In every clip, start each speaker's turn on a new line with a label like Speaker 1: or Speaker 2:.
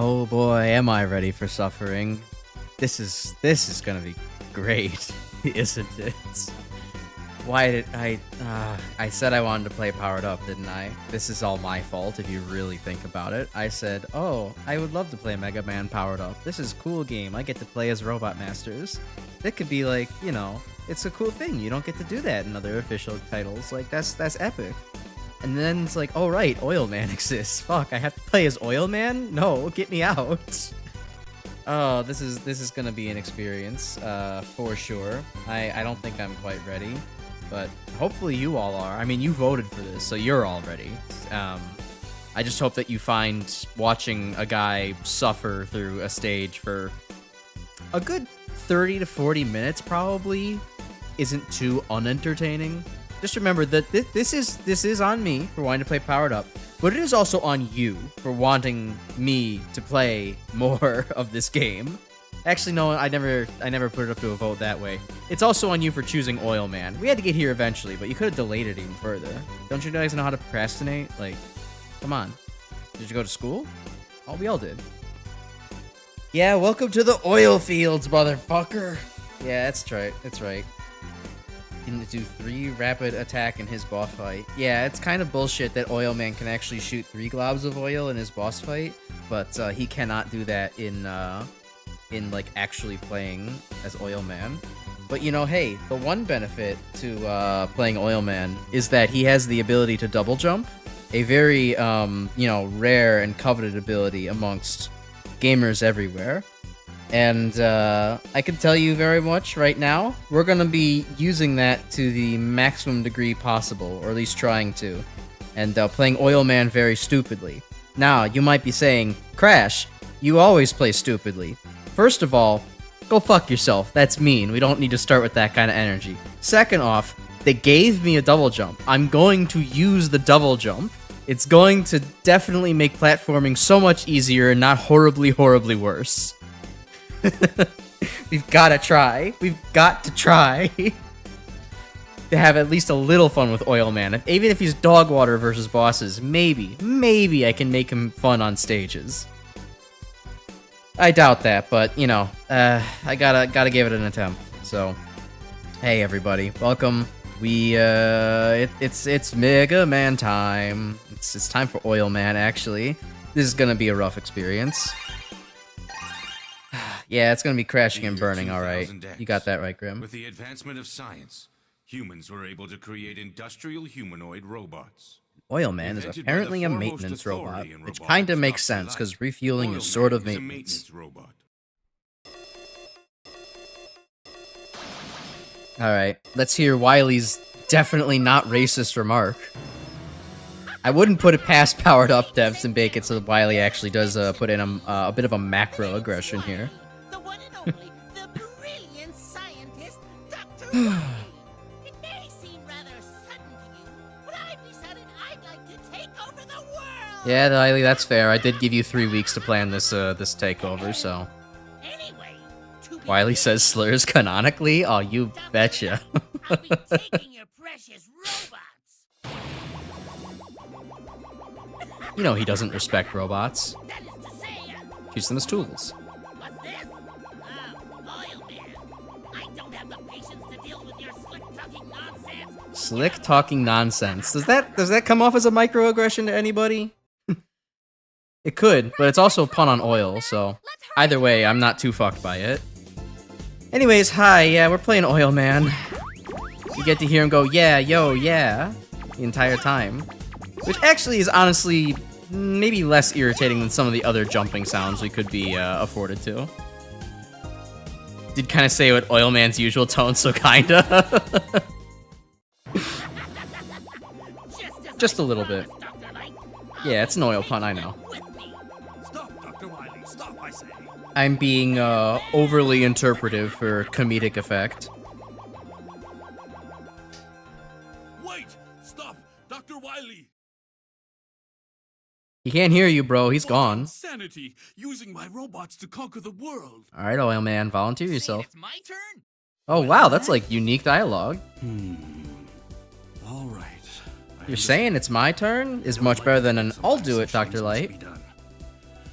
Speaker 1: Oh boy, am I ready for suffering. This is gonna be great, isn't it? Why did I said I wanted to play Powered Up, didn't I? This is all my fault if you really think about it. I said, oh, I would love to play Megaman Powered Up. This is a cool game. I get to play as Robot Masters. That could be like, you know, it's a cool thing. You don't get to do that in other official titles. Like, that's epic. And then it's like, oh right, Oil Man exists. Fuck, I have to play as Oil Man? No, get me out. Oh, this is gonna be an experience, for sure. I don't think I'm quite ready, but hopefully you all are. I mean, you voted for this, so you're all ready. I just hope that you find watching a guy suffer through a stage for a good 30 to 40 minutes probably isn't too unentertaining. Just remember that this is on me for wanting to play Powered Up, but it is also on you for wanting me to play more of this game. Actually, no, I never put it up to a vote that way. It's also on you for choosing Oil Man. We had to get here eventually, but you could have delayed it even further. Don't you guys know how to procrastinate? Like, come on. Did you go to school? Oh, we all did. Yeah, welcome to the oil fields, motherfucker. Yeah, that's right. That's right. Can do 3 rapid attack in his boss fight. Yeah, it's kind of bullshit that Oil Man can actually shoot 3 globs of oil in his boss fight, but he cannot do that in like actually playing as Oil Man. But you know, hey, the one benefit to playing Oil Man is that he has the ability to double jump, a very you know, rare and coveted ability amongst gamers everywhere. And I can tell you very much right now, we're going to be using that to the maximum degree possible, or at least trying to, and playing Oil Man very stupidly. Now, you might be saying, Crash, you always play stupidly. First of all, go fuck yourself. That's mean. We don't need to start with that kind of energy. Second off, they gave me a double jump. I'm going to use the double jump. It's going to definitely make platforming so much easier and not horribly, horribly worse. We've got to try. We've got to try to have at least a little fun with Oil Man. Even if he's dog water versus bosses, maybe I can make him fun on stages. I doubt that, but you know, I gotta give it an attempt. So, hey everybody, welcome. It's Mega Man time. It's time for Oil Man. Actually, this is gonna be a rough experience. Yeah, it's gonna be crashing and burning, alright. You got that right, Grim.
Speaker 2: With the advancement of science, humans were able to create industrial humanoid robots.
Speaker 1: Oil Man is apparently a maintenance robot, which kinda makes sense, because refueling is sort of maintenance. Alright, let's hear Wily's definitely not racist remark. I wouldn't put it past Powered Up devs and bake it so that Wily actually does put in a bit of a macro aggression here.
Speaker 3: The brilliant scientist, Dr. Wily. It may seem rather sudden to you, but I've decided I'd like to take over the world.
Speaker 1: Yeah, Wily, that's fair. I did give you 3 weeks to plan this this takeover, so.
Speaker 3: Anyway,
Speaker 1: Wily says slurs canonically? Oh, you betcha.
Speaker 3: I'll be taking your precious robots.
Speaker 1: You know he doesn't respect robots.
Speaker 3: That is to say,
Speaker 1: Use them as tools.
Speaker 3: what's this? Oil Man. I don't have the patience to deal with your slick-talking nonsense.
Speaker 1: Slick talking nonsense. Does that come off as a microaggression to anybody? It could, but it's also a pun on oil, so either way, I'm not too fucked by it. Anyways, hi, yeah, we're playing Oil Man. You get to hear him go, yeah, yo, yeah, the entire time. Which actually is honestly maybe less irritating than some of the other jumping sounds we could be afforded to. Did kind of say it with Oil Man's usual tone, so kinda. Just a little bit. Yeah, it's an oil pun, I know.
Speaker 2: Stop, Dr. Wily, stop, I say.
Speaker 1: I'm being overly interpretive for comedic effect.
Speaker 2: Wait! Stop, Dr. Wily!
Speaker 1: He can't hear you, bro. He's gone.
Speaker 2: Sanity, using my robots to conquer the world.
Speaker 1: All right, Oil Man, volunteer yourself.
Speaker 3: It's my turn?
Speaker 1: Oh, wow, that's like unique dialogue.
Speaker 2: All right.
Speaker 1: You're saying it's my turn is much better than an I'll do it, Dr. Light.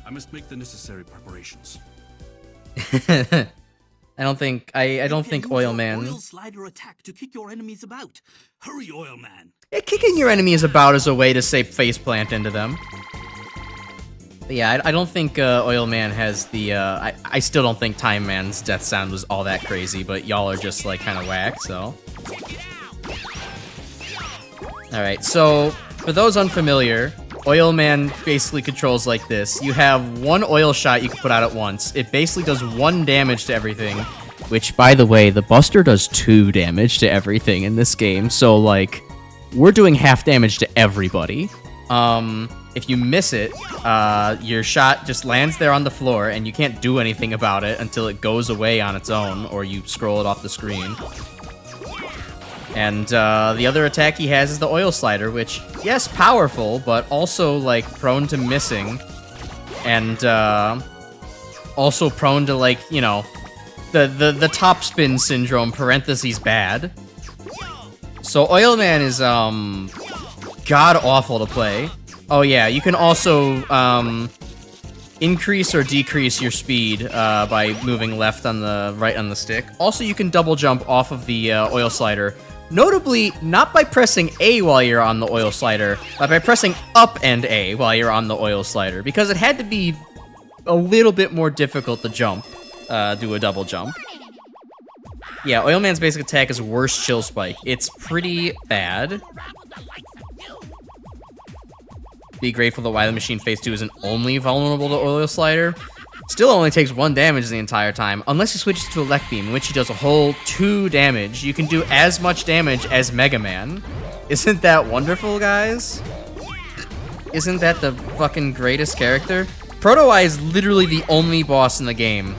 Speaker 4: I must make the necessary preparations.
Speaker 1: I don't think Oil Man.
Speaker 4: Oil slider attack to kick your enemies about. Hurry, Oil Man.
Speaker 1: Yeah, kicking your enemies about is a way to say faceplant into them. But yeah, I don't think Oil Man has the. I still don't think Time Man's death sound was all that crazy, but y'all are just like kind of whack. So. All right, so for those unfamiliar, Oil Man basically controls like this. You have one oil shot you can put out at once. It basically does 1 damage to everything, which, by the way, the Buster does 2 damage to everything in this game. So, like, we're doing half damage to everybody. If you miss it, your shot just lands there on the floor, and you can't do anything about it until it goes away on its own, or you scroll it off the screen. And the other attack he has is the oil slider, which, yes, powerful, but also, like, prone to missing. And also prone to, like, you know, the top spin syndrome, parentheses bad. So Oil Man is god-awful to play. Oh yeah, you can also increase or decrease your speed by moving left on the right on the stick. Also, you can double jump off of the oil slider. Notably, not by pressing A while you're on the oil slider, but by pressing up and A while you're on the oil slider, because it had to be a little bit more difficult to jump, do a double jump. Yeah, Oil Man's basic attack is Worst Chill Spike. It's pretty bad. Be grateful that Wily Machine Phase 2 isn't only vulnerable to Oil Slider. Still only takes 1 damage the entire time, unless he switches to Elect Beam, in which he does a whole 2 damage. You can do as much damage as Megaman. Isn't that wonderful, guys? Isn't that the fucking greatest character? Proto-Eye is literally the only boss in the game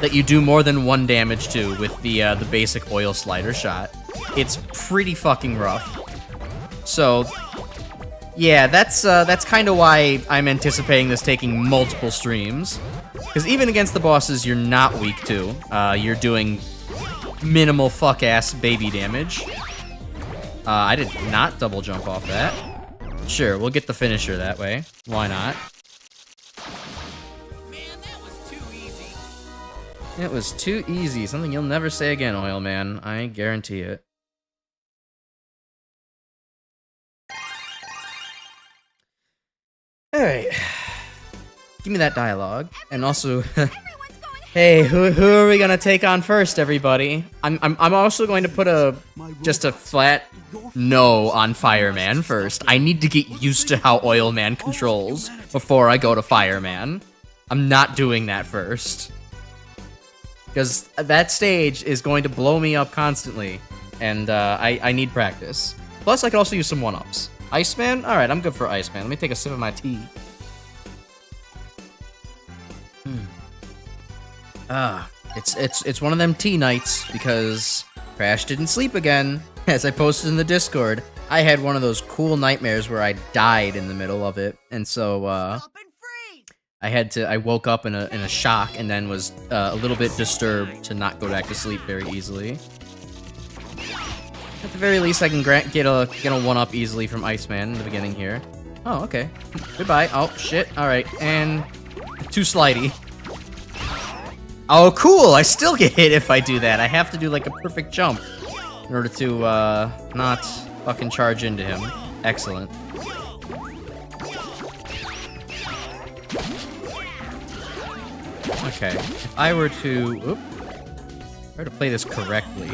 Speaker 1: that you do more than 1 damage to with the basic Oil Slider shot. It's pretty fucking rough. So, yeah, that's kind of why I'm anticipating this taking multiple streams. Because even against the bosses you're not weak to, you're doing minimal fuck-ass baby damage. I did not double jump off that. Sure, we'll get the finisher that way. Why not?
Speaker 3: Man, that was too easy.
Speaker 1: It was too easy. Something you'll never say again, Oil Man. I guarantee it. Alright. Give me that dialogue. And also, hey, who are we gonna take on first, everybody? I'm also going to put just a flat no on Fireman first. I need to get used to how Oil Man controls before I go to Fireman. I'm not doing that first. Because that stage is going to blow me up constantly. And I need practice. Plus, I could also use some 1-ups. Iceman? Alright, I'm good for Iceman. Let me take a sip of my tea. It's one of them tea nights, because Crash didn't sleep again. As I posted in the Discord, I had one of those cool nightmares where I died in the middle of it. And so, I woke up in a shock and then was a little bit disturbed to not go back to sleep very easily. At the very least, I can get a 1-up easily from Iceman in the beginning here. Oh, okay. Goodbye. Oh, shit. Alright, and too slidey. Oh, cool! I still get hit if I do that. I have to do, like, a perfect jump in order to, not fucking charge into him. Excellent. Okay, if I were to play this correctly.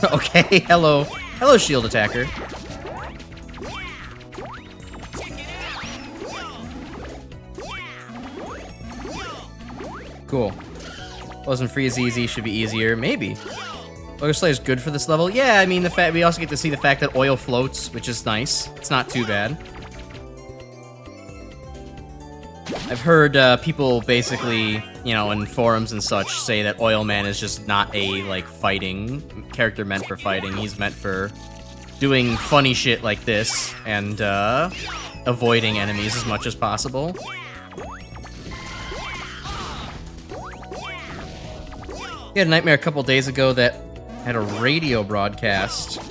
Speaker 1: Okay, hello shield attacker. Cool. Wasn't free as easy, should be easier, maybe. Oil Slayer is good for this level. Yeah, I mean we also get to see the fact that oil floats, which is nice. It's not too bad. I've heard people basically, you know, in forums and such, say that Oil Man is just not a, like, fighting character meant for fighting. He's meant for doing funny shit like this and avoiding enemies as much as possible. We had a nightmare a couple days ago that had a radio broadcast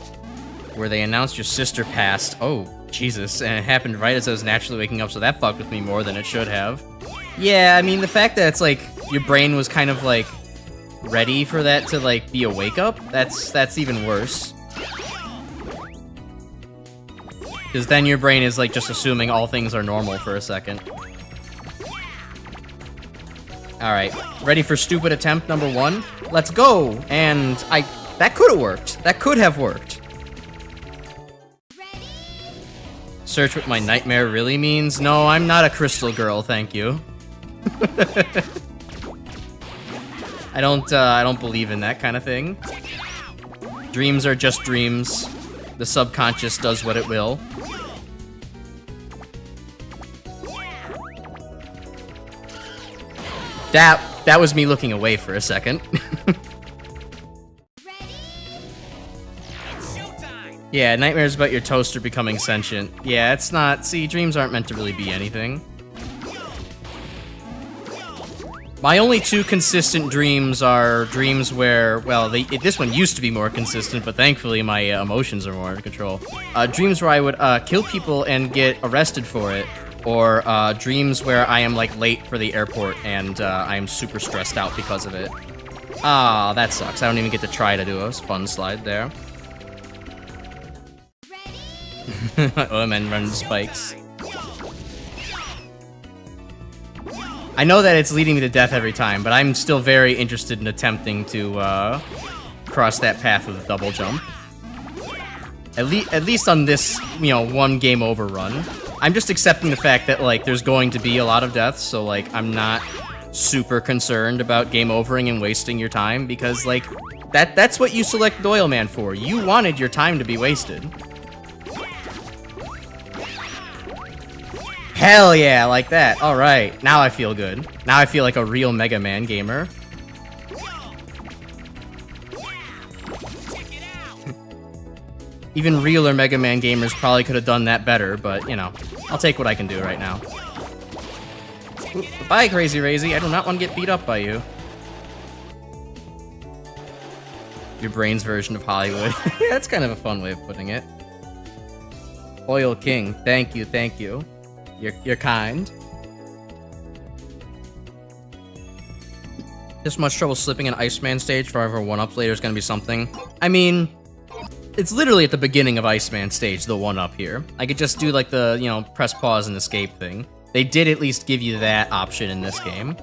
Speaker 1: where they announced your sister passed. Oh, Jesus, and it happened right as I was naturally waking up, so that fucked with me more than it should have. Yeah, I mean, the fact that it's like, your brain was kind of like, ready for that to like, be a wake-up, that's even worse. Because then your brain is like, just assuming all things are normal for a second. Alright, ready for stupid attempt number 1? Let's go! And that could have worked. That could have worked. Search what my nightmare really means? No, I'm not a crystal girl, thank you. I don't believe in that kind of thing. Dreams are just dreams. The subconscious does what it will. That was me looking away for a second. Yeah, nightmares about your toaster becoming sentient. Yeah, it's not... See, dreams aren't meant to really be anything. My only 2 consistent dreams are dreams where... Well, this one used to be more consistent, but thankfully my emotions are more under control. Dreams where I would kill people and get arrested for it. Or dreams where I am, like, late for the airport and I am super stressed out because of it. Ah, that sucks. I don't even get to try to do a fun slide there. Oh, men run spikes. I know that it's leading me to death every time, but I'm still very interested in attempting to cross that path with a double jump. At least on this, you know, 1 game over run. I'm just accepting the fact that, like, there's going to be a lot of deaths, so, like, I'm not super concerned about game overing and wasting your time, because, like, that's what you selected Oil Man for. You wanted your time to be wasted. Hell yeah, like that. Alright, now I feel good. Now I feel like a real Megaman gamer. Even realer Megaman gamers probably could have done that better, but, you know, I'll take what I can do right now. Ooh, bye, Crazy Razy. I do not want to get beat up by you. Your brain's version of Hollywood. Yeah, that's kind of a fun way of putting it. Oil King. Thank you, thank you. You're kind. This much trouble slipping an Iceman stage for however 1-ups later is gonna be something. I mean, it's literally at the beginning of Iceman stage, the 1-up here. I could just do like the, you know, press pause and escape thing. They did at least give you that option in this game.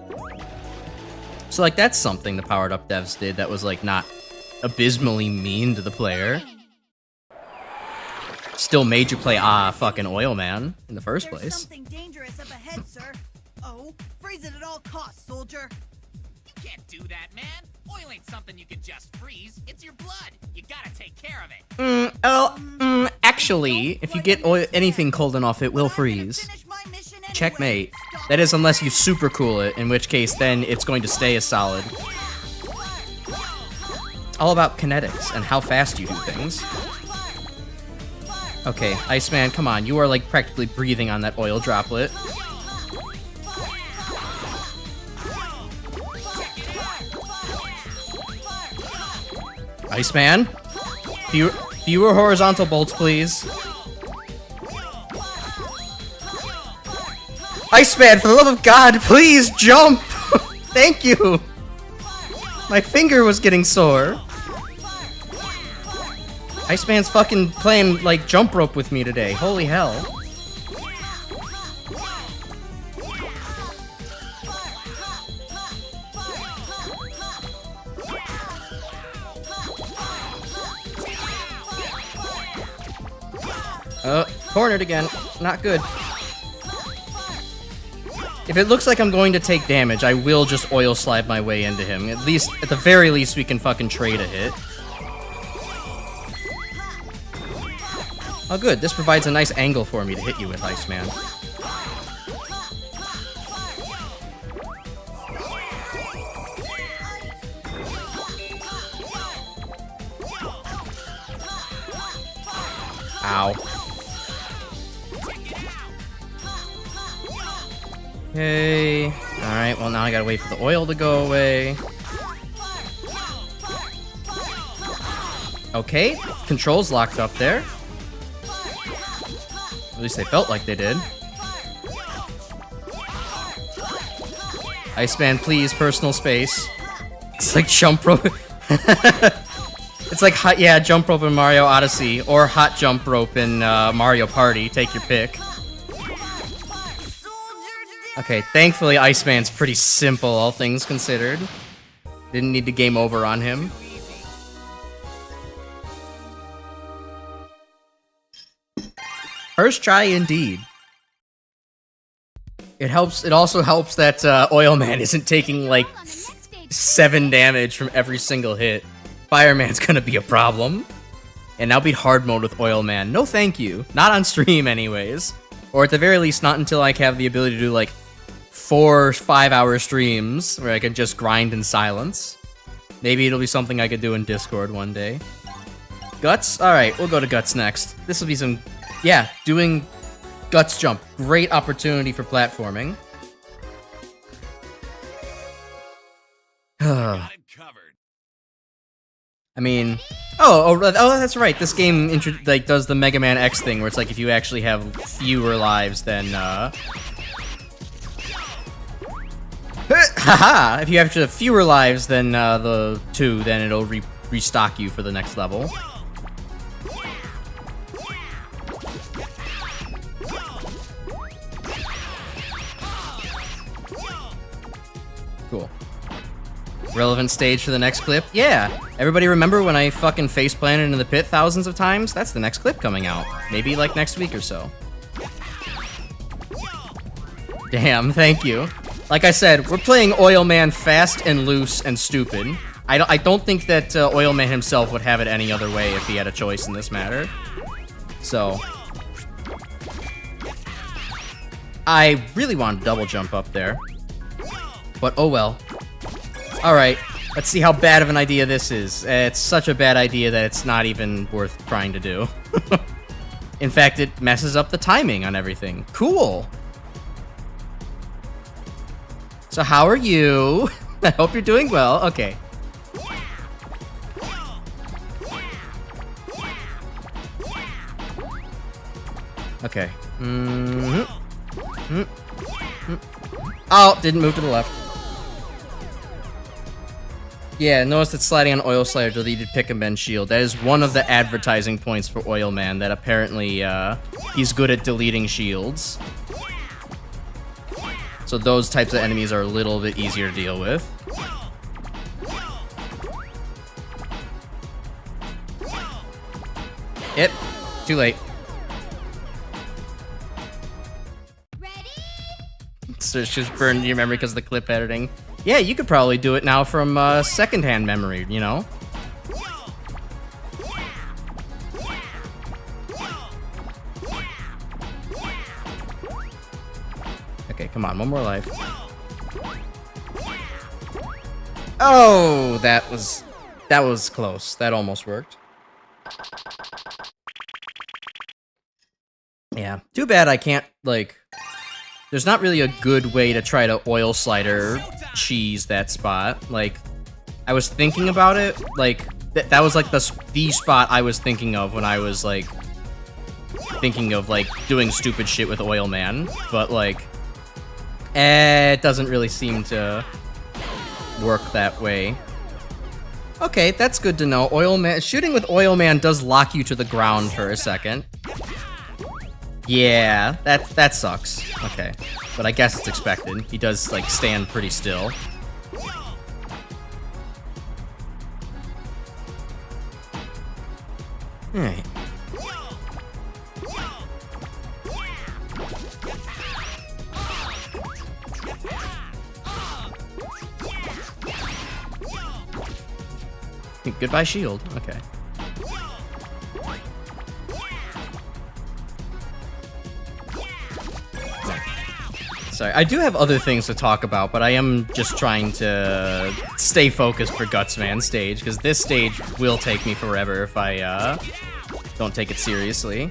Speaker 1: So like that's something the powered up devs did that was like not abysmally mean to the player. Still made you play fucking Oil Man in the first place.
Speaker 5: There's something dangerous up ahead, sir. Oh, freeze it at all costs, soldier.
Speaker 3: You can't do that, man. Oil ain't something you can just freeze. It's your blood. You gotta take care of it.
Speaker 1: Actually, if you get anything cold enough, it will freeze. Checkmate. That is, unless you super cool it, in which case then it's going to stay as solid. It's all about kinetics and how fast you do things. Okay, Iceman, come on. You are like practically breathing on that oil droplet. Iceman? Fewer horizontal bolts, please. Iceman, for the love of God, please jump! Thank you! My finger was getting sore. Iceman's fucking playing, like, jump rope with me today. Holy hell. Cornered again. Not good. If it looks like I'm going to take damage, I will just oil slide my way into him. At the very least, we can fucking trade a hit. Oh good, this provides a nice angle for me to hit you with, Iceman. Ow. Okay. Alright, well now I gotta wait for the oil to go away. Okay, controls locked up there. At least they felt like they did. Iceman, please, personal space. It's like jump rope. It's like hot, yeah, jump rope in Mario Odyssey, or hot jump rope in Mario Party. Take your pick. Okay, thankfully Iceman's pretty simple, all things considered. Didn't need to game over on him. First try indeed. It helps. It also helps that Oil Man isn't taking like 7 damage from every single hit. Fireman's gonna be a problem. And I'll beat hard mode with Oil Man. No thank you. Not on stream anyways. Or at the very least, not until I have the ability to do like 4 or 5 hour streams where I can just grind in silence. Maybe it'll be something I could do in Discord one day. Guts? Alright, we'll go to Guts next. This will be some... Yeah, doing Guts Jump. Great opportunity for platforming. I mean... Oh, that's right. This game like does the Megaman X thing, where it's like if you actually have fewer lives than... Haha! If you have fewer lives than the 2, then it'll restock you for the next level. Cool. Relevant stage for the next clip? Yeah! Everybody remember when I fucking face-planted into the pit thousands of times? That's the next clip coming out. Maybe like next week or so. Damn, thank you. Like I said, we're playing Oil Man fast and loose and stupid. I don't think that Oil Man himself would have it any other way if he had a choice in this matter. So... I really want to double jump up there. But oh well. Alright, let's see how bad of an idea this is. It's such a bad idea that it's not even worth trying to do. In fact, it messes up the timing on everything. Cool! So how are you? I hope you're doing well. Okay. Okay. Oh, didn't move to the left. Yeah, notice that sliding on Oil Slider deleted Pick and Bend Shield. That is one of the advertising points for Oil Man, that apparently he's good at deleting shields. So those types of enemies are a little bit easier to deal with. Yep, too late. So it's just burned your memory because of the clip editing. Yeah, you could probably do it now from secondhand memory, you know? Okay, come on, one more life. Oh, that was close. That almost worked. Yeah, too bad I can't, like... There's not really a good way to try to Oil Slider cheese that spot. Like, I was thinking about it. Like, that was like the spot I was thinking of when I was like thinking of like doing stupid shit with Oil Man. But like, it doesn't really seem to work that way. Okay, that's good to know. Oil Man, shooting with Oil Man does lock you to the ground for a second. Yeah, that sucks. Okay, but I guess it's expected. He does, like, stand pretty still. Alright. Goodbye, shield. Okay. Sorry, I do have other things to talk about, but I am just trying to stay focused for Gutsman stage, because this stage will take me forever if I don't take it seriously.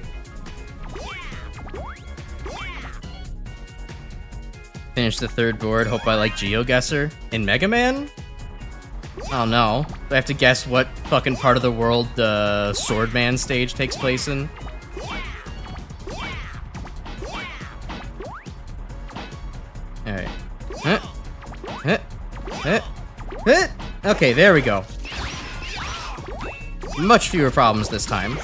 Speaker 1: Finish the third board, hope I like GeoGuessr. In Megaman? Oh no. Do I have to guess what fucking part of the world the Swordman stage takes place in? Okay, there we go. Much fewer problems this time.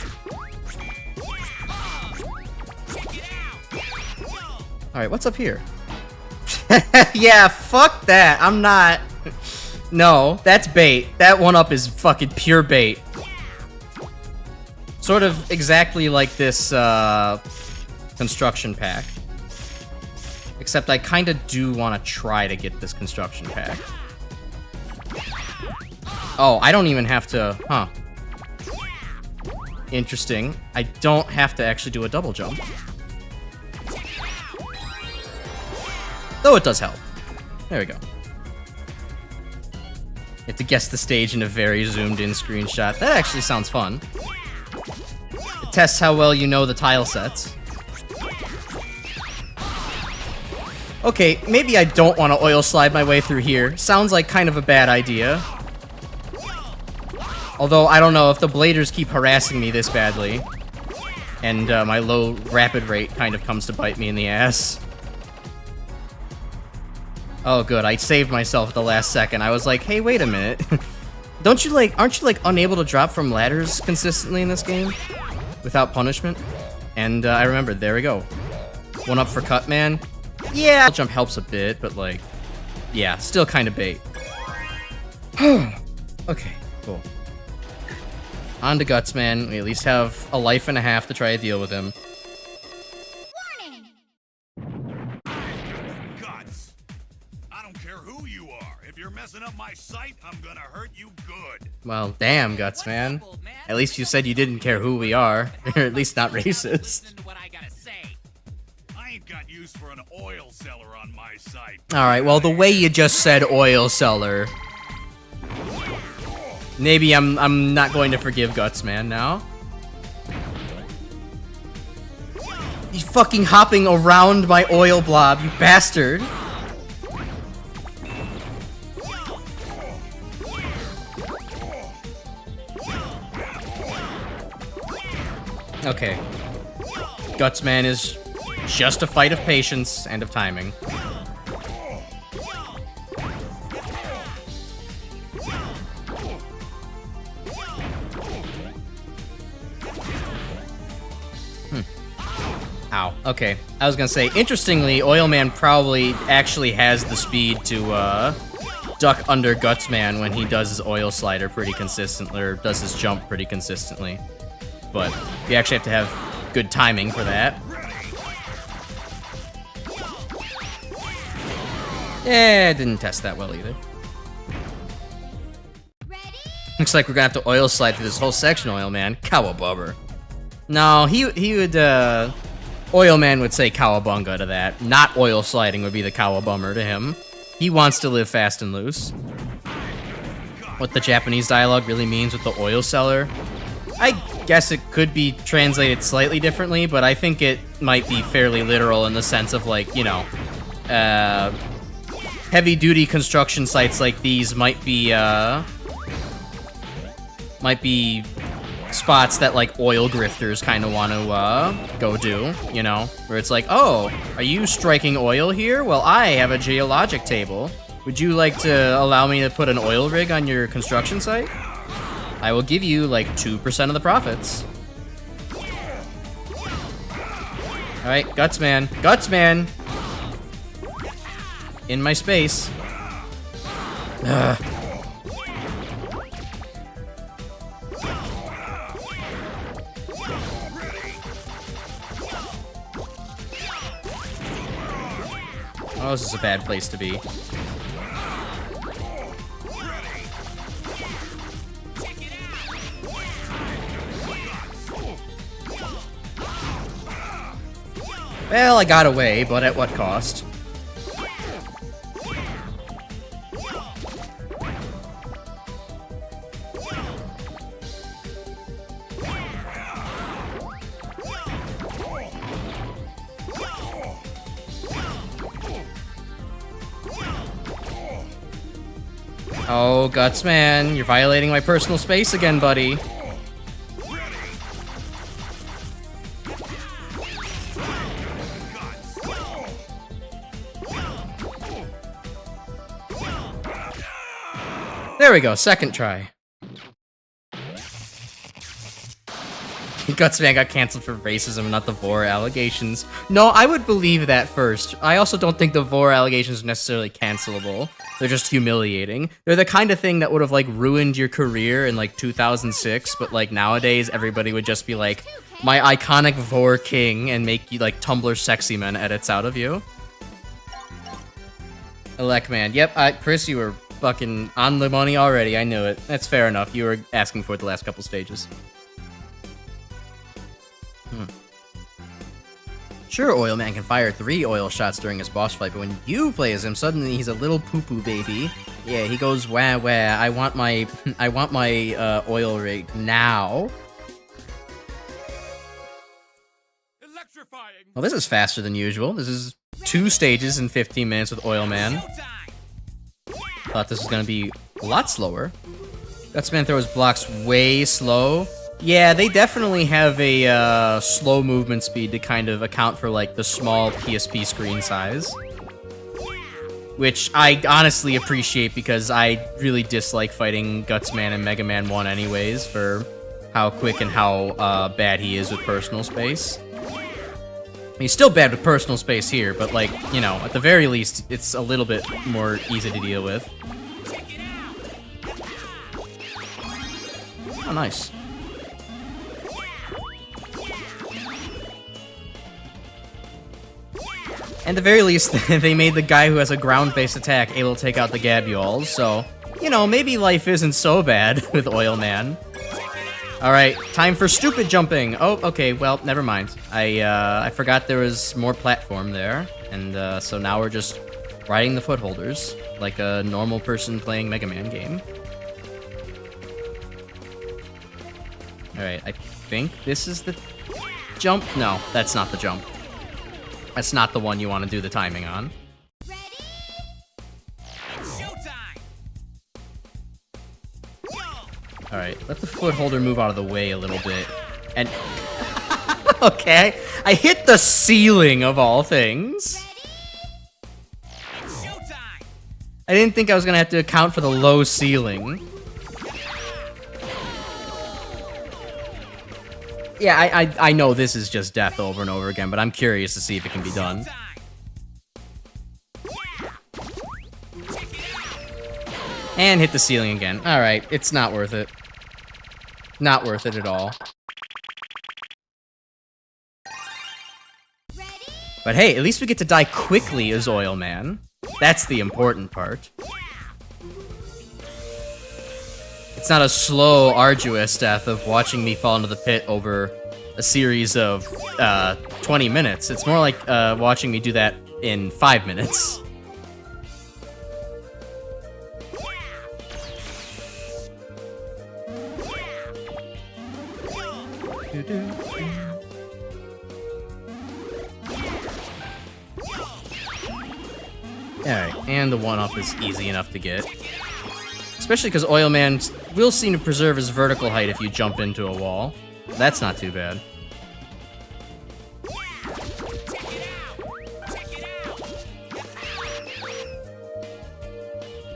Speaker 1: Alright, what's up here? Yeah, fuck that. I'm not... No, that's bait. That one-up is fucking pure bait. Sort of exactly like this, construction pack. Except I kinda do want to try to get this construction pack. Oh, I don't even have to... Huh. Interesting. I don't have to actually do a double jump. Though it does help. There we go. You have to guess the stage in a very zoomed-in screenshot. That actually sounds fun. It tests how well you know the tile sets. Okay, maybe I don't want to oil slide my way through here. Sounds like kind of a bad idea. Although, I don't know, if the bladers keep harassing me this badly, and my low rapid rate kind of comes to bite me in the ass. Oh, good, I saved myself at the last second. I was like, hey, wait a minute. Aren't you, like, unable to drop from ladders consistently in this game? Without punishment? And, I remembered, there we go. One up for cut, man. Yeah, jump helps a bit, but, like, yeah, still kind of bait. Okay, cool. On to Guts, man. We at least have a life and a half to try to deal with him.
Speaker 6: Guts, I don't care who you are. If you're messing up my sight, I'm gonna hurt you good.
Speaker 1: Well, damn, Guts, man. At least you said you didn't care who we are. Or at least not racist.
Speaker 3: Listen to what I gotta say.
Speaker 6: I ain't got use for an oil seller on my site.
Speaker 1: Alright, well, the way you just said oil seller... Maybe I'm not going to forgive Guts, man, now. You fucking hopping around my oil blob, you bastard. Okay. Guts, man, is just a fight of patience and of timing. Ow. Okay. I was gonna say, interestingly, Oil Man probably actually has the speed to, duck under Guts Man when he does his oil slider pretty consistently, or does his jump pretty consistently. But you actually have to have good timing for that. Yeah, it didn't test that well either. Looks like we're gonna have to oil slide through this whole section, Oil Man. Cowabubber. No, he would, Oil Man would say cowabunga to that. Not oil sliding would be the cowabummer to him. He wants to live fast and loose. What the Japanese dialogue really means with the oil seller, I guess it could be translated slightly differently, but I think it might be fairly literal in the sense of, like, you know, heavy-duty construction sites like these might be spots that, like, oil grifters kind of want to go do, you know, where it's like, oh, are you striking oil here? Well, I have a geologic table. Would you like to allow me to put an oil rig on your construction site? I will give you, like, 2% of the profits. Alright, Guts Man. Guts Man! In my space. Ugh. Oh, this is a bad place to be. Well, I got away, but at what cost? Oh, Guts Man, you're violating my personal space again, buddy. There we go, second try. Gutsman got canceled for racism, not the Vor allegations. No, I would believe that first. I also don't think the Vor allegations are necessarily cancelable. They're just humiliating. They're the kind of thing that would have, like, ruined your career in, like, 2006, but, like, nowadays, everybody would just be like, my iconic Vor king, and make you, like, Tumblr sexy men edits out of you. Elecman. Yep, Chris, you were fucking on the money already. I knew it. That's fair enough. You were asking for it the last couple stages. Sure, Oil Man can fire 3 oil shots during his boss fight, but when you play as him, suddenly he's a little poo-poo baby. Yeah, he goes wah wah. I want my oil rig now.
Speaker 6: Electrifying.
Speaker 1: Well, this is faster than usual. This is 2 stages in 15 minutes with Oil Man. Thought this was gonna be a lot slower. Gutsman throws blocks way slow. Yeah, they definitely have a slow movement speed to kind of account for, like, the small PSP screen size. Which I honestly appreciate because I really dislike fighting Gutsman and Megaman 1 anyways for how quick and how bad he is with personal space. He's still bad with personal space here, but, like, you know, at the very least, it's a little bit more easy to deal with. Oh, nice. At the very least, they made the guy who has a ground-based attack able to take out the Gabules, so, you know, maybe life isn't so bad with Oil Man. Alright, time for stupid jumping! Oh, okay, well, never mind. I forgot there was more platform there, and so now we're just riding the footholders, like a normal person playing Mega Man game. Alright, I think this is the jump? No, that's not the jump. That's not the one you want to do the timing on.
Speaker 3: Ready? It's showtime!
Speaker 1: Alright, let the footholder move out of the way a little bit. And... okay, I hit the ceiling of all things.
Speaker 3: It's showtime!
Speaker 1: I didn't think I was gonna have to account for the low ceiling. Yeah, I know this is just death over and over again, but I'm curious to see if it can be done. And hit the ceiling again. Alright, it's not worth it. Not worth it at all. But hey, at least we get to die quickly as Oil Man. That's the important part. It's not a slow, arduous death of watching me fall into the pit over a series of 20 minutes. It's more like watching me do that in 5 minutes. Alright, and the 1-up is easy enough to get. Especially because Oil Man will seem to preserve his vertical height if you jump into a wall. That's not too bad.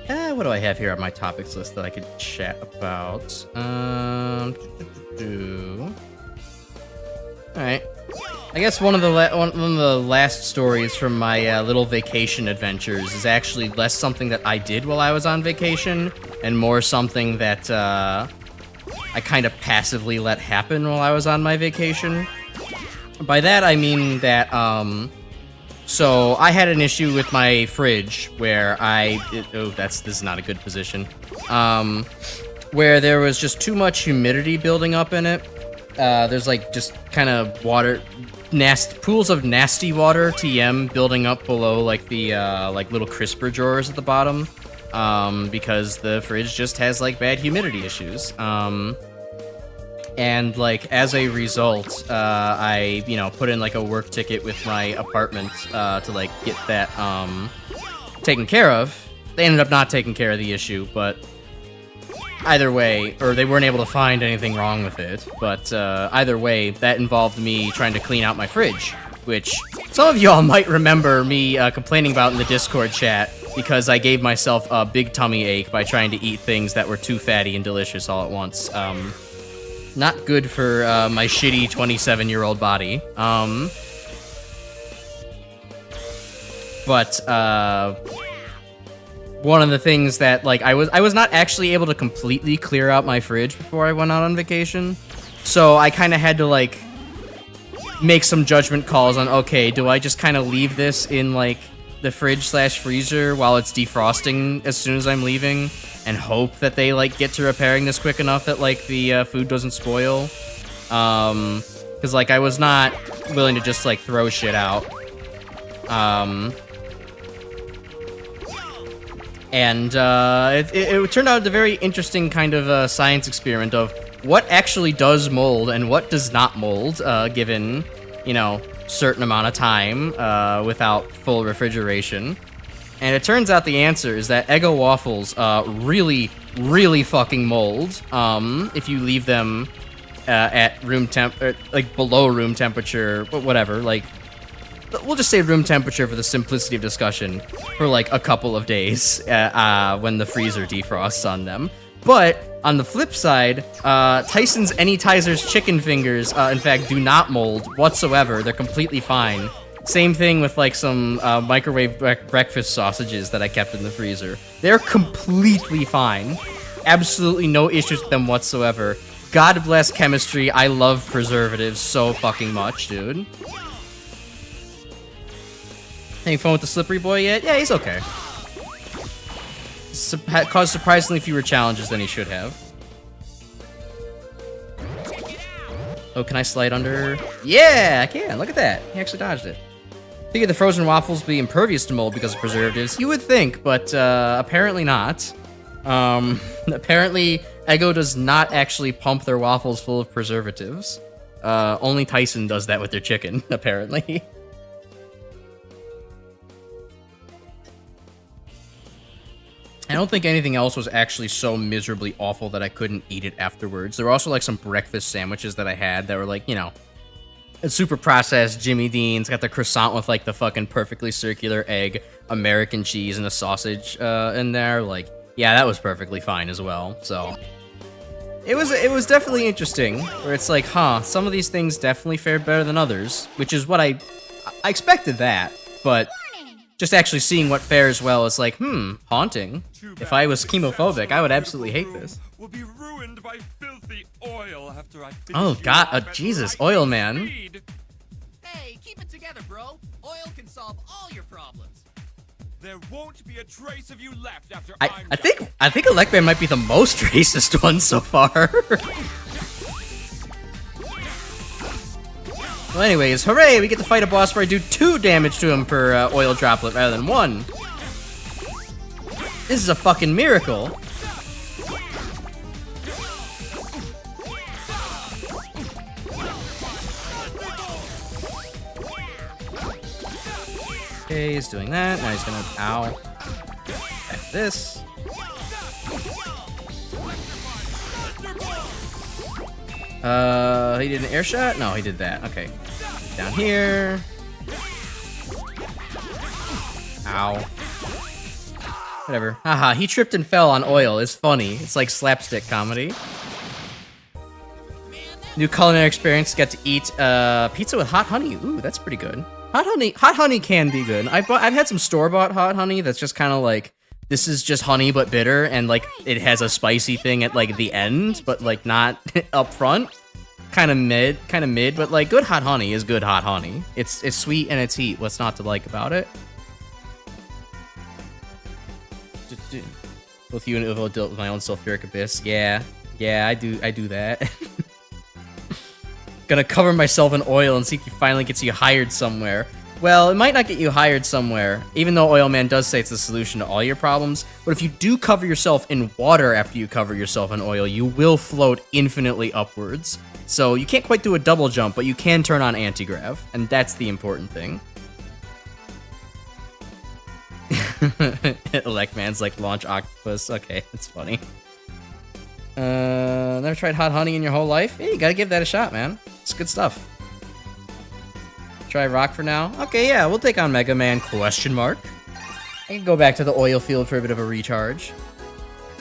Speaker 1: What do I have here on my topics list that I could chat about? Alright. I guess one of the last stories from my little vacation adventures is actually less something that I did while I was on vacation, and more something that I kind of passively let happen while I was on my vacation. By that I mean that so I had an issue with my fridge where this is not a good position. Where there was just too much humidity building up in it. There's like just kind of pools of nasty water, TM, building up below like the like little crisper drawers at the bottom, because the fridge just has like bad humidity issues. And like as a result, I put in like a work ticket with my apartment to like get that taken care of. They ended up not taking care of the issue, but either way, or they weren't able to find anything wrong with it, but either way, that involved me trying to clean out my fridge, which some of y'all might remember me complaining about in the Discord chat because I gave myself a big tummy ache by trying to eat things that were too fatty and delicious all at once. Not good for my shitty 27-year-old body. But one of the things that, like, I was not actually able to completely clear out my fridge before I went out on vacation. So I kind of had to, like, make some judgment calls on, okay, do I just kind of leave this in, like, the fridge/freezer while it's defrosting as soon as I'm leaving and hope that they, like, get to repairing this quick enough that, like, the food doesn't spoil? Because, like, I was not willing to just, like, throw shit out. And it turned out a very interesting kind of science experiment of what actually does mold and what does not mold, given, you know, certain amount of time without full refrigeration. And it turns out the answer is that Eggo waffles really, really fucking mold if you leave them at room temp, like below room temperature, whatever, like, we'll just say room temperature for the simplicity of discussion for like a couple of days when the freezer defrosts on them. But on the flip side, Tyson's Anytizer's chicken fingers, in fact, do not mold whatsoever. They're completely fine. Same thing with like some microwave breakfast sausages that I kept in the freezer. They're completely fine. Absolutely no issues with them whatsoever. God bless chemistry. I love preservatives so fucking much, dude. Any fun with the slippery boy yet? Yeah, he's okay. Caused surprisingly fewer challenges than he should have. Oh, can I slide under? Yeah, I can. Look at that. He actually dodged it. Figured the frozen waffles would be impervious to mold because of preservatives. You would think, but apparently not. Apparently, Eggo does not actually pump their waffles full of preservatives. Only Tyson does that with their chicken, apparently. I don't think anything else was actually so miserably awful that I couldn't eat it afterwards. There were also like some breakfast sandwiches that I had that were like, you know, super processed Jimmy Dean's, got the croissant with like the fucking perfectly circular egg, American cheese, and a sausage in there. Like, yeah, that was perfectly fine as well. So it was definitely interesting where it's like, huh, some of these things definitely fared better than others, which is what I expected that, but just actually seeing what fares well is like, haunting. If I was chemophobic, I would absolutely hate this.
Speaker 6: Will be ruined by filthy oil after I
Speaker 1: Oh god, Jesus, oil man.
Speaker 3: Hey, keep it together, bro. Oil can solve all your problems.
Speaker 6: There won't be a trace of you left after
Speaker 1: I think Electman might be the most racist one so far. Well, anyways, hooray! We get to fight a boss where I do 2 damage to him per oil droplet rather than 1. This is a fucking miracle. Okay, he's doing that. Now he's gonna, ow. Back to this. He did an air shot? No, he did that. Okay. Down here. Ow. Whatever. Haha, he tripped and fell on oil. It's funny. It's like slapstick comedy. New culinary experience. Get to eat pizza with hot honey. Ooh, that's pretty good. Hot honey can be good. I've had some store-bought hot honey that's just kind of like, this is just honey but bitter, and like it has a spicy thing at like the end, but like not up front. Kind of mid, but like good hot honey is good hot honey. It's sweet and it's heat. What's not to like about it? Both you and Uvo dealt with my own sulfuric abyss. Yeah, I do that. Gonna cover myself in oil and see if he finally gets you hired somewhere. Well, it might not get you hired somewhere, even though Oil Man does say it's the solution to all your problems. But if you do cover yourself in water after you cover yourself in oil, you will float infinitely upwards. So you can't quite do a double jump, but you can turn on anti-grav, and that's the important thing. Electman's like launch octopus. Okay, that's funny. Never tried hot honey in your whole life? Hey, you gotta give that a shot, man. It's good stuff. Try rock for now? Okay, yeah, we'll take on Megaman, question mark. I can go back to the oil field for a bit of a recharge.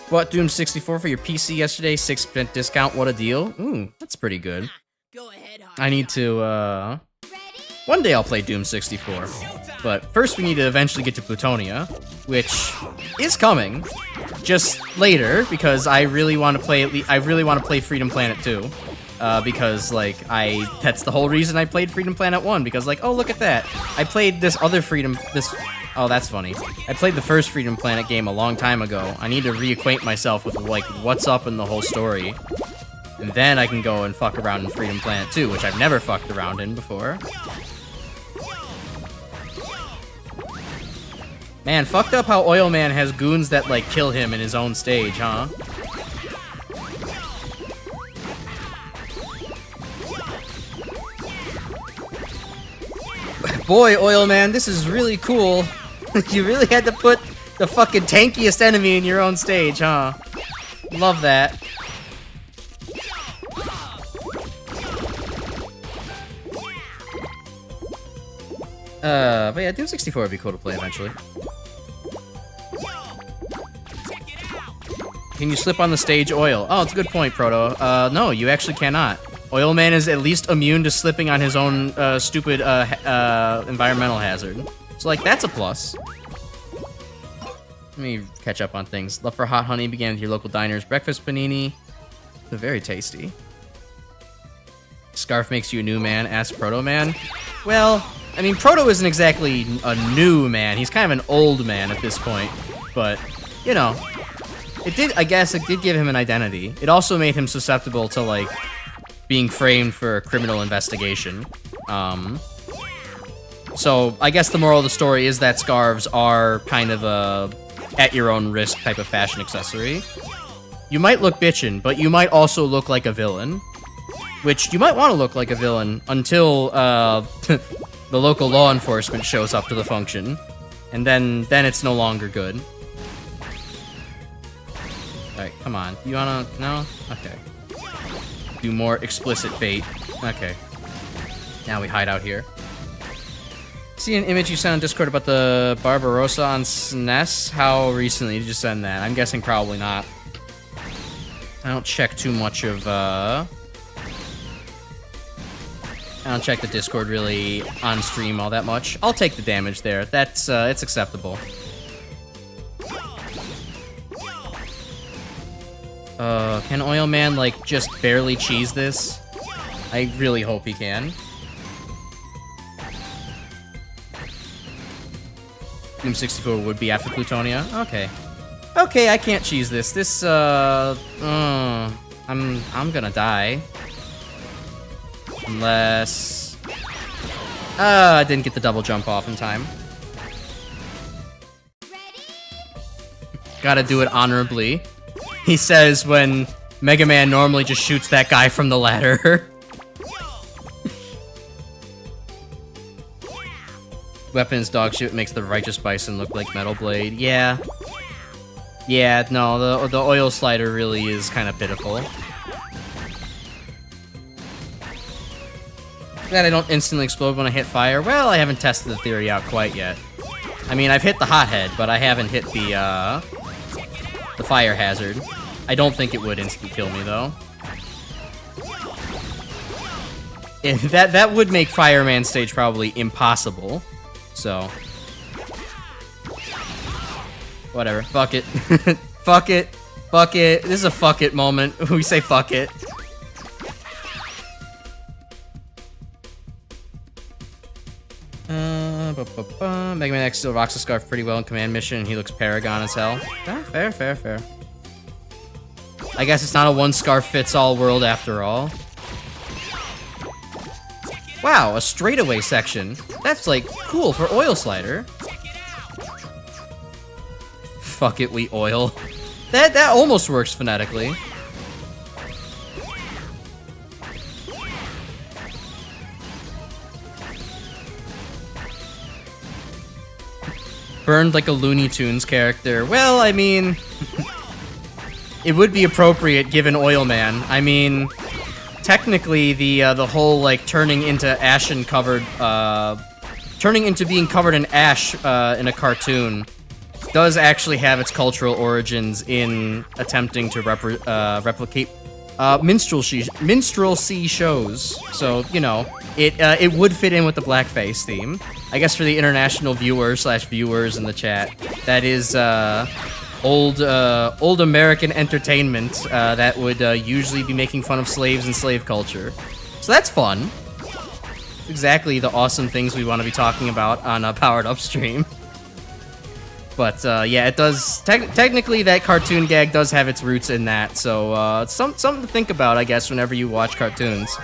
Speaker 1: Bought Doom 64 for your PC yesterday, 6% discount, what a deal. Ooh, that's pretty good.
Speaker 3: Go ahead,
Speaker 1: I need to, one day I'll play Doom 64. But first we need to eventually get to Plutonia, which is coming. Just later, because I really want to play Freedom Planet 2. Because, like, that's the whole reason I played Freedom Planet 1, because, like, oh, look at that. I played this other oh, that's funny. I played the first Freedom Planet game a long time ago. I need to reacquaint myself with, like, what's up in the whole story. And then I can go and fuck around in Freedom Planet 2, which I've never fucked around in before. Man, fucked up how Oil Man has goons that, like, kill him in his own stage, huh? Boy, Oil Man, this is really cool. You really had to put the fucking tankiest enemy in your own stage, huh? Love that. But yeah, Doom 64 would be cool to play eventually. Can you slip on the stage oil? Oh, it's a good point, Proto. No, you actually cannot. Oil Man is at least immune to slipping on his own stupid environmental hazard. So, like, that's a plus. Let me catch up on things. Love for hot honey began with your local diner's breakfast panini. They're very tasty. Scarf makes you a new man, asks Proto Man. Well, I mean, Proto isn't exactly a new man. He's kind of an old man at this point. But, you know, I guess it did give him an identity. It also made him susceptible to, like, being framed for a criminal investigation. So I guess the moral of the story is that scarves are kind of a at-your-own-risk type of fashion accessory. You might look bitchin', but you might also look like a villain. Which, you might want to look like a villain until the local law enforcement shows up to the function. And then it's no longer good. Alright, come on. You wanna... No? Okay. Do more explicit bait. Okay. Now we hide out here. See an image you sent on Discord about the Barbarossa on SNES? How recently did you send that? I'm guessing probably not. I don't check too much of, I don't check the Discord really on stream all that much. I'll take the damage there. That's, it's acceptable. Can Oil Man, like, just barely cheese this? I really hope he can. Doom 64 would be after Plutonia? Okay. Okay, I can't cheese this. This, I'm gonna die. Unless... I didn't get the double jump off in time. Gotta do it honorably. He says when Megaman normally just shoots that guy from the ladder. Weapons dog shit makes the righteous bison look like Metal Blade. Yeah. Yeah, no, the oil slider really is kind of pitiful. That I don't instantly explode when I hit fire. Well, I haven't tested the theory out quite yet. I mean, I've hit the hothead, but I haven't hit the fire hazard. I don't think it would instantly kill me, though. That would make Fireman stage probably impossible. So. Whatever. Fuck it. Fuck it. Fuck it. This is a fuck it moment. We say fuck it. Megaman X still rocks the scarf pretty well in command mission, and he looks Paragon as hell. Fair, fair, fair. I guess it's not a one-scarf-fits-all world after all. Wow, a straightaway section. That's, like, cool for Oil Slider. Fuck it, we oil. That almost works phonetically. Burned like a Looney Tunes character. Well, I mean... it would be appropriate given Oil Man. I mean... technically, the whole, like, turning into ashen covered... turning into being covered in ash in a cartoon does actually have its cultural origins in attempting to replicate minstrelsy shows. So, you know, it would fit in with the blackface theme. I guess for the international viewers in the chat, that is old American entertainment that would usually be making fun of slaves and slave culture. So that's fun. Exactly the awesome things we want to be talking about on a Powered Up stream. But yeah, it does. Technically, that cartoon gag does have its roots in that, so it's something to think about, I guess, whenever you watch cartoons.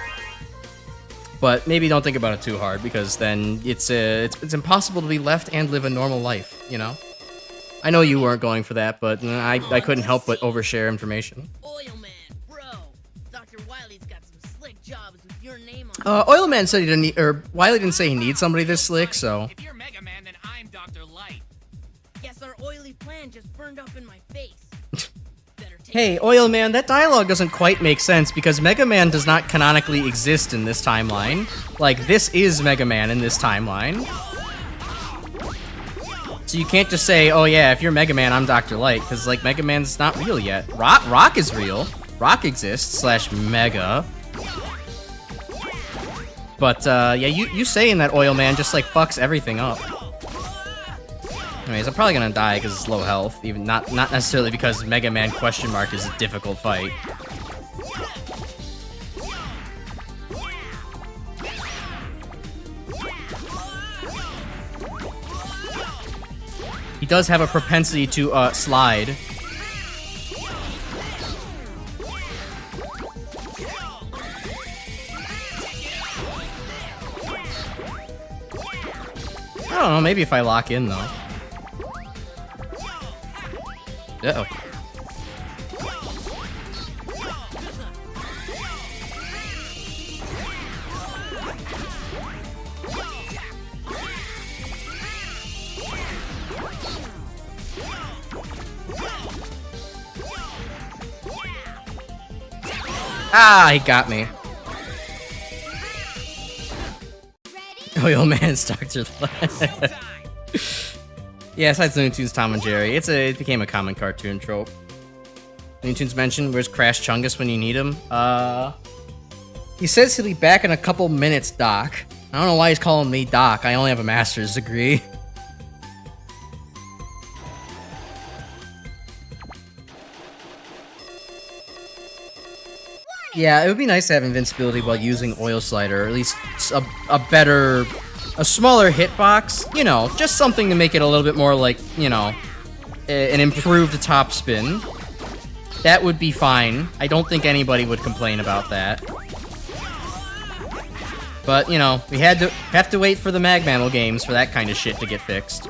Speaker 1: But maybe don't think about it too hard, because then it's impossible to be left and live a normal life. You know. I know you weren't going for that, but I couldn't help but overshare information.
Speaker 3: Oil Man, bro. Dr. Wily's got some slick jobs with your name on.
Speaker 1: Oil Man said he didn't need, or Wily didn't say he needs somebody this slick, so.
Speaker 7: If you're Megaman, then I'm Dr. Light.
Speaker 3: Guess our oily plan just burned up in my face. Better take
Speaker 1: Hey, Oil Man, that dialogue doesn't quite make sense because Mega Man does not canonically exist in this timeline. Like, this is Mega Man in this timeline. So you can't just say, oh yeah, if you're Mega Man, I'm Dr. Light, because, like, Mega Man's not real yet. Rock is real. Rock exists, /Mega. But, yeah, you saying that, Oil Man, just, like, fucks everything up. Anyways, I'm probably gonna die because it's low health, even not necessarily because Mega Man ? Is a difficult fight. He does have a propensity to slide. I don't know, maybe if I lock in though. Uh-oh. Ah, he got me. Oil Man starts with yeah, besides Looney Tunes, Tom and Jerry, it became a common cartoon trope. Looney Tunes mentioned, where's Crash Chungus when you need him? He says he'll be back in a couple minutes, Doc. I don't know why he's calling me Doc. I only have a master's degree. Yeah, it would be nice to have invincibility while using Oil Slider, or at least a smaller hitbox. You know, just something to make it a little bit more like, you know, an improved top spin. That would be fine. I don't think anybody would complain about that. But, you know, we have to wait for the Megaman games for that kind of shit to get fixed.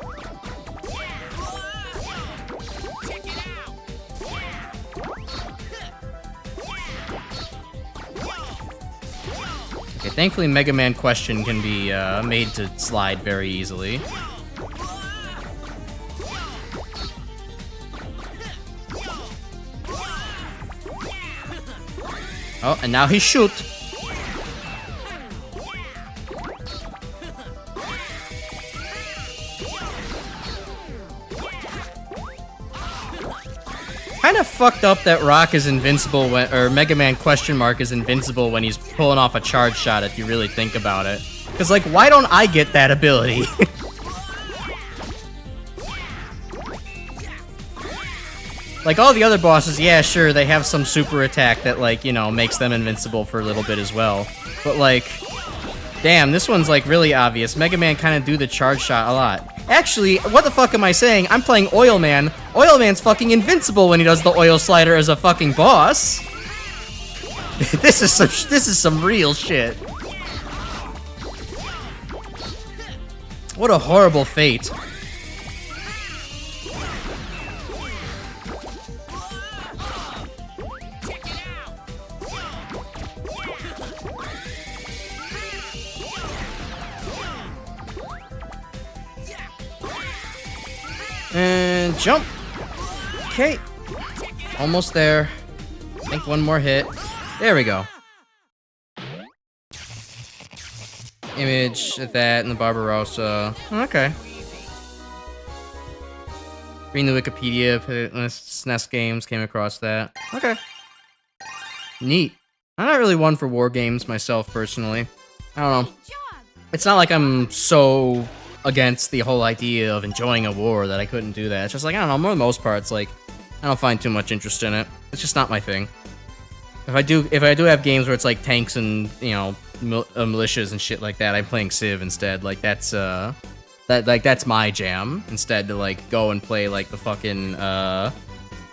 Speaker 1: Okay, thankfully Mega Man Question can be made to slide very easily. Oh, and now he shoot. Kind of fucked up that Rock is invincible when, or Mega Man Question is invincible when he's pulling off a charge shot if you really think about it. Cause like, why don't I get that ability? Like all the other bosses, yeah, sure, they have some super attack that like, you know, makes them invincible for a little bit as well. But like, damn, this one's like really obvious. Mega Man kind of do the charge shot a lot. Actually, what the fuck am I saying? I'm playing Oil Man. Oil Man's fucking invincible when he does the Oil Slider as a fucking boss. This is some real shit. What a horrible fate. And jump. Okay. Almost there. I think one more hit. There we go. Image at that and the Barbarossa. Okay. Reading the Wikipedia, SNES games, came across that. Okay. Neat. I'm not really one for war games myself, personally. I don't know. It's not like I'm so against the whole idea of enjoying a war that I couldn't do that. It's just like, I don't know, for the most part, it's like, I don't find too much interest in it. It's just not my thing. If I do have games where it's like tanks and, you know, militias and shit like that, I'm playing Civ instead. Like, that's my jam, instead to like go and play like the fucking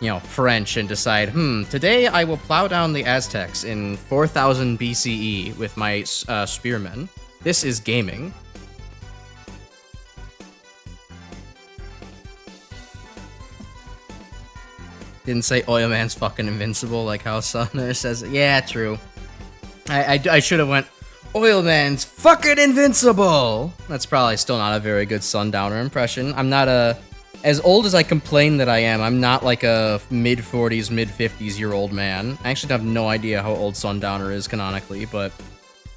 Speaker 1: you know, French and decide, today I will plow down the Aztecs in 4000 BCE with my spearmen. This is gaming. Didn't say Oil Man's fucking invincible like how Sumner says it. Yeah, true. I should have went, Oil Man's fucking invincible! That's probably still not a very good Sundowner impression. I'm not as old as I complain that I am, I'm not like a mid-40s, mid-50s-year-old man. I actually have no idea how old Sundowner is canonically, but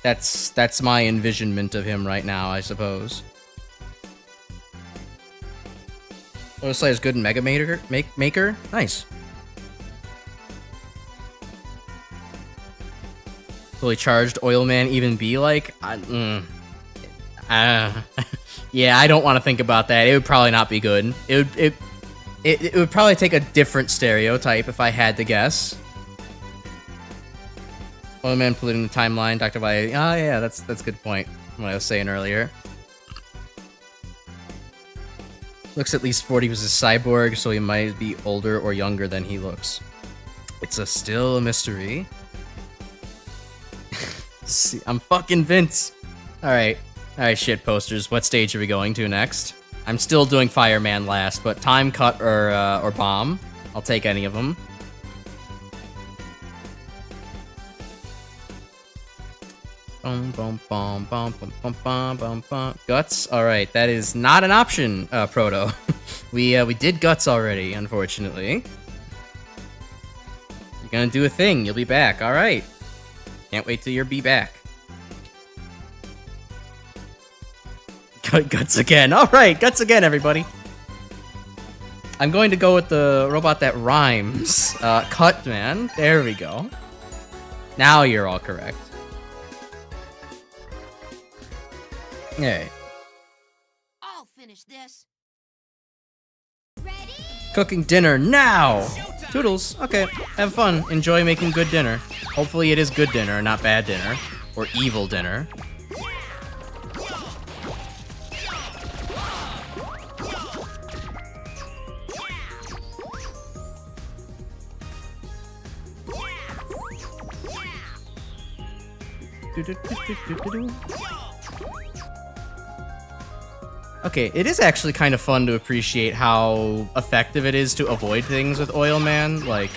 Speaker 1: that's my envisionment of him right now, I suppose. Oil Slayer's good in Mega Maker? Nice. Fully charged Oil Man even be like? Yeah, I don't want to think about that. It would probably not be good. It would probably take a different stereotype if I had to guess. Oil Man polluting the timeline, Dr. Vi. Oh yeah, that's a good point. What I was saying earlier. Looks at least 40 was a cyborg, so he might be older or younger than he looks. It's still a mystery. See, I'm fucking Vince. Alright, shit posters. What stage are we going to next? I'm still doing Fireman last, but time, cut, or bomb. I'll take any of them. Guts? Alright, that is not an option, Proto. We did Guts already, unfortunately. You're gonna do a thing, you'll be back, alright. Can't wait till you'll be back. Guts again, alright, Guts again, everybody. I'm going to go with the robot that rhymes. Cut, man. There we go. Now you're all correct. Hey.
Speaker 3: I'll finish this.
Speaker 1: Cooking dinner now! Toodles. Okay, have fun. Enjoy making good dinner. Hopefully it is good dinner, not bad dinner. Or evil dinner. Okay, it is actually kind of fun to appreciate how effective it is to avoid things with Oil Man. Like,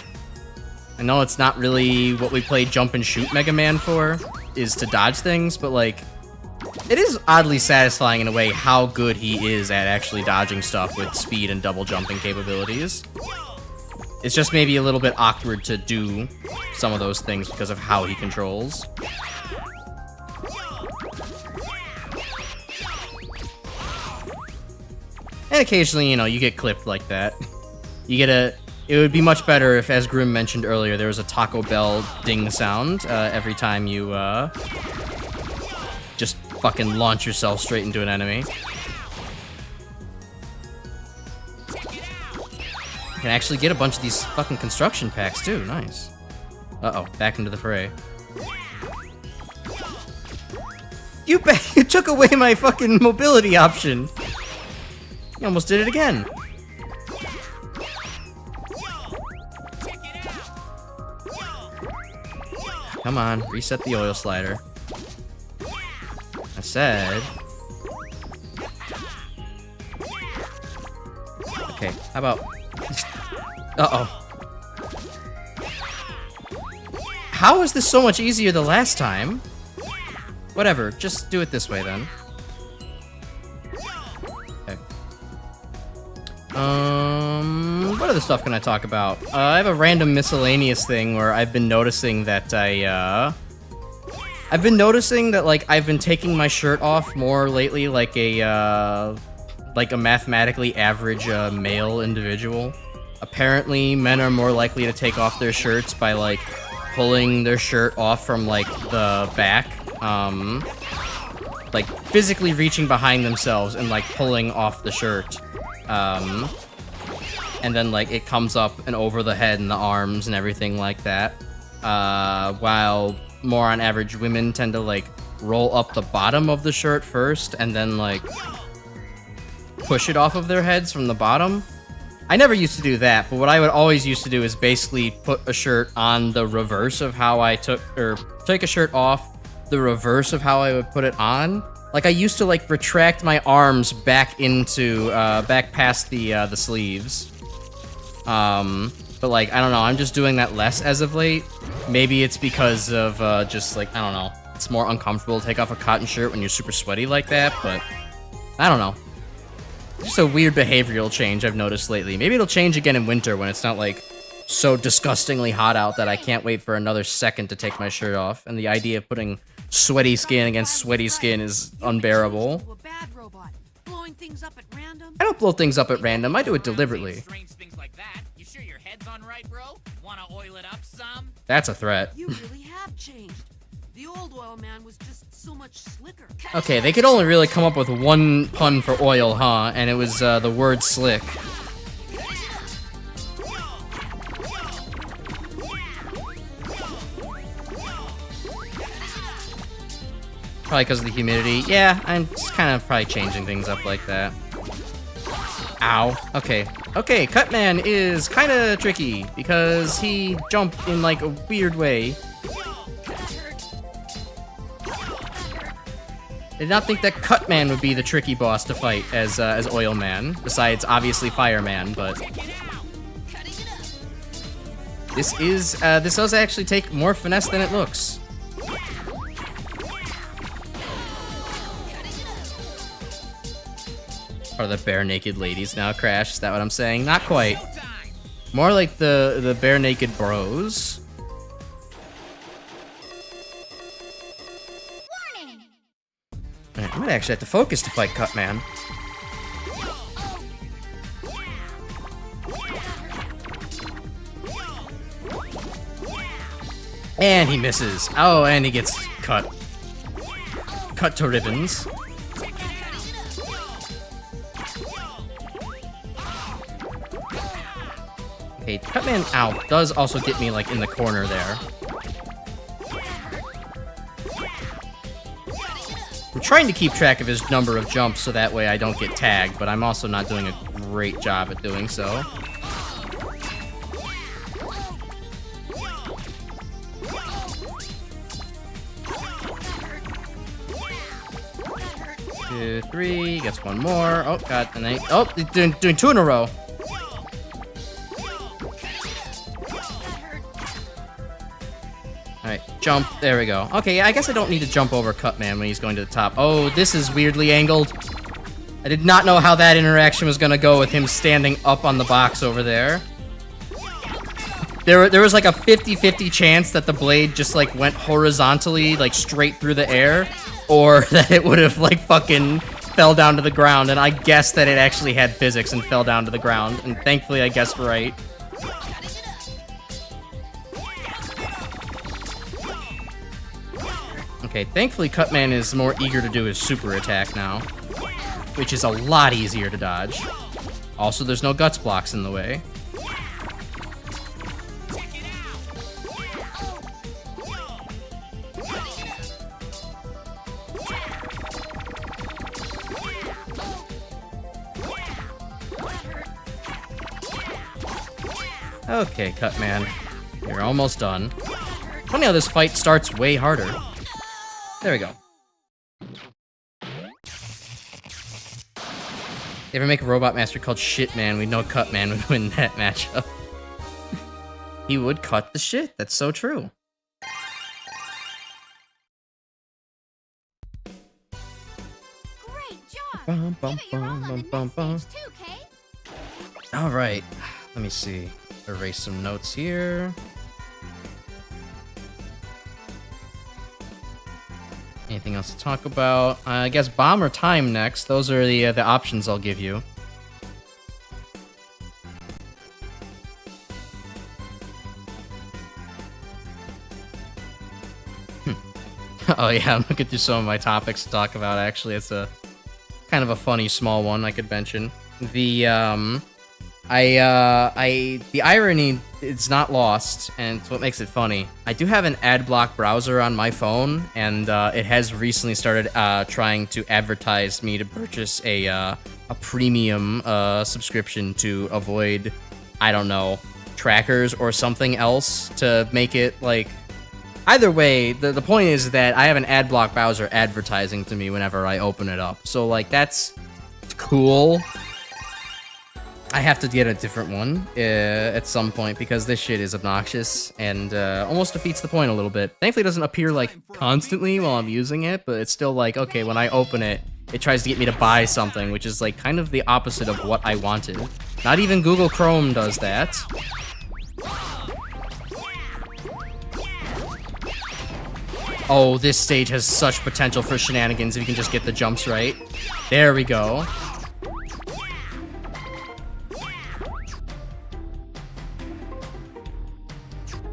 Speaker 1: I know it's not really what we play jump and shoot Mega Man for, is to dodge things, but like, it is oddly satisfying in a way how good he is at actually dodging stuff with speed and double jumping capabilities. It's just maybe a little bit awkward to do some of those things because of how he controls. And occasionally, you know, you get clipped like that. You get it would be much better if, as Grim mentioned earlier, there was a Taco Bell ding sound every time you just fucking launch yourself straight into an enemy. You can actually get a bunch of these fucking construction packs too, nice. Uh-oh, back into the fray. You took away my fucking mobility option! You almost did it again. Come on, reset the oil slider. I said... Okay, how about... Uh-oh. How is this so much easier the last time? Whatever, just do it this way then. What other stuff can I talk about? I have a random miscellaneous thing where I've been noticing that I've been taking my shirt off more lately, like a like a mathematically average male individual. Apparently, men are more likely to take off their shirts by like pulling their shirt off from like the back, like physically reaching behind themselves and like pulling off the shirt, and then like it comes up and over the head and the arms and everything like that. While more on average, women tend to like roll up the bottom of the shirt first and then like push it off of their heads from the bottom. I never used to do that, but what I would always used to do is basically put a shirt on the reverse of how I take a shirt off the reverse of how I would put it on. Like I used to like retract my arms back into back past the sleeves. But like I don't know, I'm just doing that less as of late. Maybe it's because of just like I don't know, it's more uncomfortable to take off a cotton shirt when you're super sweaty like that, but I don't know. Just a weird behavioral change I've noticed lately. Maybe it'll change again in winter when it's not like so disgustingly hot out that I can't wait for another second to take my shirt off. And the idea of putting sweaty skin against sweaty skin is unbearable.
Speaker 5: A bad robot, blowing things up at random.
Speaker 1: I don't blow things up at random. I do it deliberately.
Speaker 7: Strange things like that. You sure your head's on right, bro? Wanna oil it up some?
Speaker 1: That's a threat.
Speaker 5: You really have changed. The old oil man was just so much slicker.
Speaker 1: Okay, they could only really come up with one pun for oil, huh? And it was the word slick. Probably because of the humidity. Yeah, I'm just kind of probably changing things up like that. Ow. Okay. Okay, Cutman is kind of tricky because he jumped in like a weird way. I did not think that Cutman would be the tricky boss to fight as Oil Man, besides obviously Fireman, but this does actually take more finesse than it looks. Are the bare naked ladies now, Crash? Is that what I'm saying? Not quite. More like the bare naked bros. Alright, I'm gonna actually have to focus to fight Cutman. And he misses. Oh, and he gets cut. Cut to ribbons. Okay, Cutman, ow, does also get me, like, in the corner there. I'm trying to keep track of his number of jumps so that way I don't get tagged, but I'm also not doing a great job at doing so. Two, three, gets one more. Oh, God, and then, oh, doing two in a row. Alright, jump. There we go. Okay, I guess I don't need to jump over Cutman when he's going to the top. Oh, this is weirdly angled. I did not know how that interaction was going to go with him standing up on the box over there. There was like a 50-50 chance that the blade just like went horizontally, like straight through the air, or that it would have like fucking fell down to the ground, and I guessed that it actually had physics and fell down to the ground, and thankfully I guessed right. Okay, thankfully Cutman is more eager to do his super attack now, which is a lot easier to dodge. Also, there's no guts blocks in the way. Okay, Cutman, you're almost done. Funny how this fight starts way harder. There we go. If ever make a robot master called Shitman, we know Cutman would win that matchup. He would cut the shit. That's so true.
Speaker 3: Great job!
Speaker 1: Bum, bum,
Speaker 3: Give it your all on the
Speaker 1: bum, bum,
Speaker 3: next
Speaker 1: bum.
Speaker 3: stage too, Kate.
Speaker 1: All right, let me see. Erase some notes here. Anything else to talk about? I guess bomb or time next. Those are the options I'll give you. Oh yeah, I'm looking through some of my topics to talk about. Actually, it's a kind of a funny small one I could mention. The the irony is not lost, and it's what makes it funny. I do have an ad block browser on my phone, and it has recently started trying to advertise me to purchase a premium subscription to avoid, I don't know, trackers or something else to make it like. Either way, the point is that I have an ad block browser advertising to me whenever I open it up. So, like, that's cool. I have to get a different one at some point because this shit is obnoxious and almost defeats the point a little bit. Thankfully, it doesn't appear, like, constantly while I'm using it, but it's still like, okay, when I open it, it tries to get me to buy something, which is, like, kind of the opposite of what I wanted. Not even Google Chrome does that. Oh, this stage has such potential for shenanigans if you can just get the jumps right. There we go.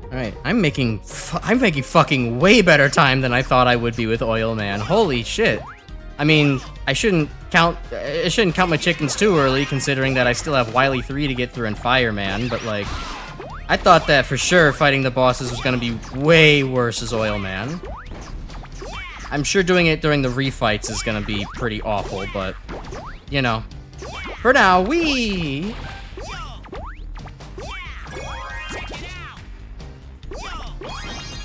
Speaker 1: Alright, I'm making fucking way better time than I thought I would be with Oil Man. Holy shit. I mean, I shouldn't count my chickens too early, considering that I still have Wily 3 to get through and Fireman, but like, I thought that for sure fighting the bosses was gonna be way worse as Oil Man. I'm sure doing it during the refights is gonna be pretty awful, but, you know. For now, wee!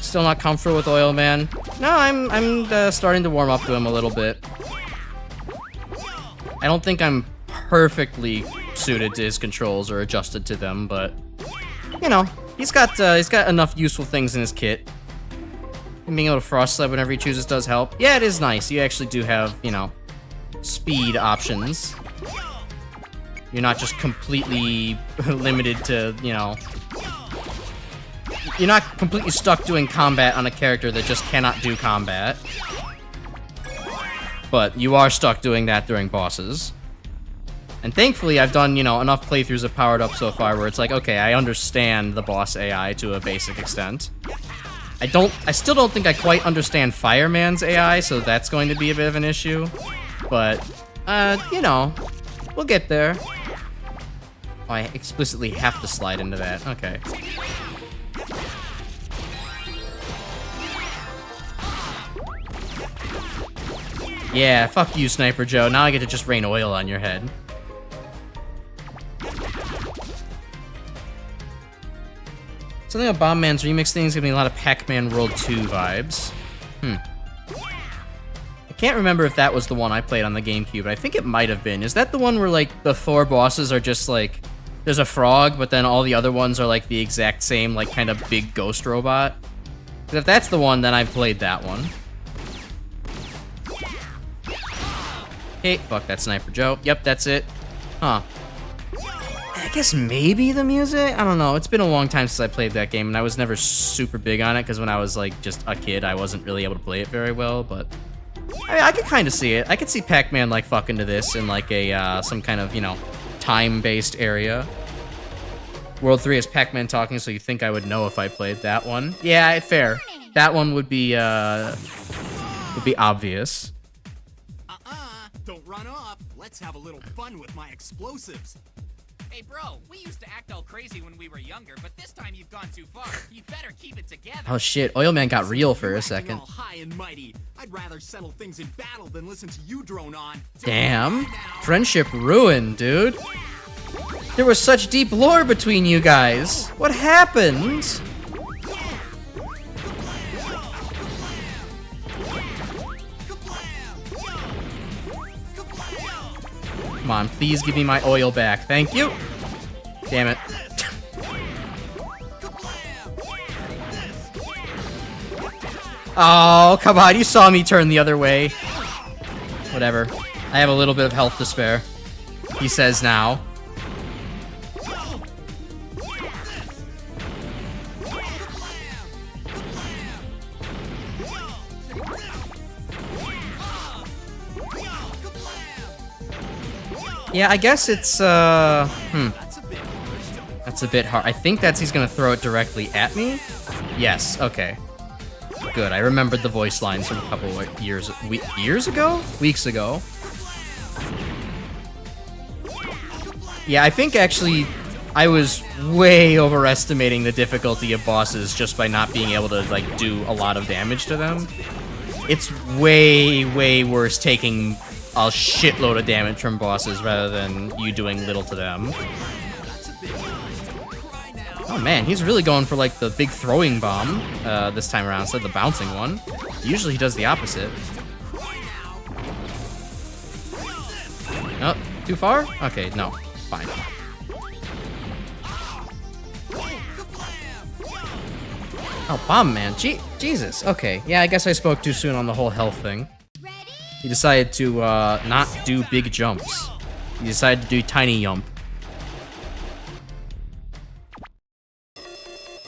Speaker 1: Still not comfortable with Oil Man? No, I'm starting to warm up to him a little bit. I don't think I'm perfectly suited to his controls or adjusted to them, but, you know, he's got enough useful things in his kit. And being able to Frost Sled whenever he chooses does help. Yeah, it is nice. You actually do have, you know, speed options. You're not just completely limited to, you know... You're not completely stuck doing combat on a character that just cannot do combat. But you are stuck doing that during bosses. And thankfully, I've done, you know, enough playthroughs of Powered Up so far where it's like, okay, I understand the boss AI to a basic extent. I still don't think I quite understand Fireman's AI, so that's going to be a bit of an issue. But, you know, we'll get there. Oh, I explicitly have to slide into that. Okay. Yeah, fuck you, Sniper Joe. Now I get to just rain oil on your head. Something about Bomb Man's remix thing is giving me a lot of Pac-Man World 2 vibes. I can't remember if that was the one I played on the GameCube, but I think it might have been. Is that the one where, like, the 4 bosses are just, like, there's a frog, but then all the other ones are, like, the exact same, like, kind of big ghost robot? 'Cause if that's the one, then I've played that one. Hey, fuck that Sniper Joe. Yep, that's it. Huh. I guess maybe the music? I don't know. It's been a long time since I played that game, and I was never super big on it, because when I was, like, just a kid, I wasn't really able to play it very well, but... I mean, I could kind of see it. I could see Pac-Man, like, fucking to this in, like, a, some kind of, you know, time-based area. World 3 is Pac-Man talking, so you think I would know if I played that one. Yeah, fair. That one would be obvious.
Speaker 8: Don't run off. Let's have a little fun with my explosives.
Speaker 7: Hey, bro, we used to act all crazy when we were younger, but this time you've gone too far. You better keep it together.
Speaker 1: Oh shit, Oil Man got real for a second.
Speaker 8: All high and mighty. I'd rather settle things in battle than listen to you drone on.
Speaker 1: Damn. Friendship ruined, dude. There was such deep lore between you guys. What happened? Come on, please give me my oil back. Thank you. Damn it. Oh, come on. You saw me turn the other way. Whatever. I have a little bit of health to spare. He says now. Yeah, I guess it's, That's a bit hard. I think he's gonna throw it directly at me. Yes, okay. Good, I remembered the voice lines from a couple of years ago? Weeks ago. Yeah, I think actually I was way overestimating the difficulty of bosses just by not being able to, like, do a lot of damage to them. It's way, way worse taking a shitload of damage from bosses rather than you doing little to them. Oh man, he's really going for like the big throwing bomb this time around instead of the bouncing one. Usually he does the opposite. Oh, too far? Okay, no, fine. Oh, Bomb Man, Jesus, okay. Yeah, I guess I spoke too soon on the whole health thing. He decided to not do big jumps. He decided to do tiny jump.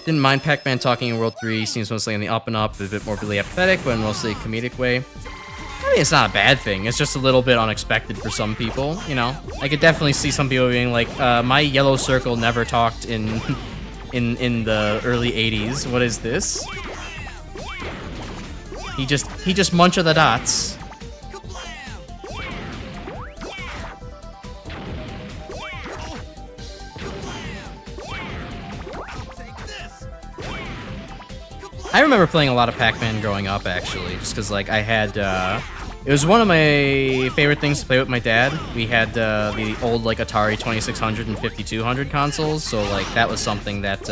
Speaker 1: Didn't mind Pac-Man talking in World 3, seems mostly on the up and up, a bit more really apathetic, but in mostly a comedic way. I mean, it's not a bad thing, it's just a little bit unexpected for some people, you know? I could definitely see some people being like, my yellow circle never talked in the early 80s, what is this? He just munches the dots. I remember playing a lot of Pac-Man growing up, actually, just because, like, I had, it was one of my favorite things to play with my dad. We had, the old, like, Atari 2600 and 5200 consoles, so, like, that was something that,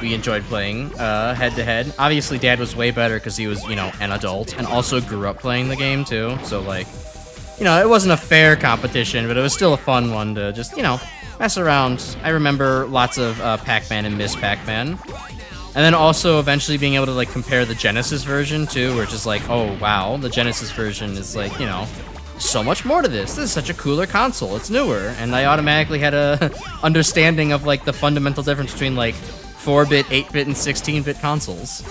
Speaker 1: we enjoyed playing, head-to-head. Obviously, Dad was way better because he was, you know, an adult, and also grew up playing the game, too, so, like, you know, it wasn't a fair competition, but it was still a fun one to just, you know, mess around. I remember lots of, Pac-Man and Miss Pac-Man. And then also eventually being able to, like, compare the Genesis version, too, where it's just like, oh, wow, the Genesis version is, like, you know, so much more to this. This is such a cooler console. It's newer. And I automatically had a understanding of, like, the fundamental difference between, like, 4-bit, 8-bit, and 16-bit consoles.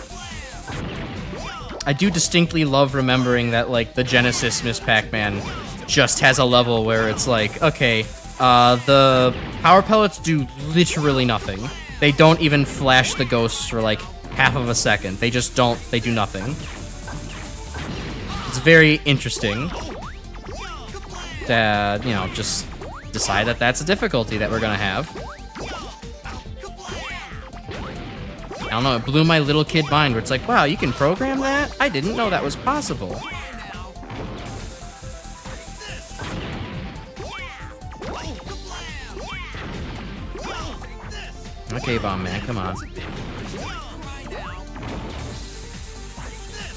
Speaker 1: I do distinctly love remembering that, like, the Genesis Miss Pac-Man just has a level where it's like, okay, the power pellets do literally nothing. They don't even flash the ghosts for, like, half of a second. They just don't. They do nothing. It's very interesting to, you know, just decide that that's a difficulty that we're gonna have. I don't know, it blew my little kid mind where it's like, wow, you can program that? I didn't know that was possible. Okay, Bomb Man, come on.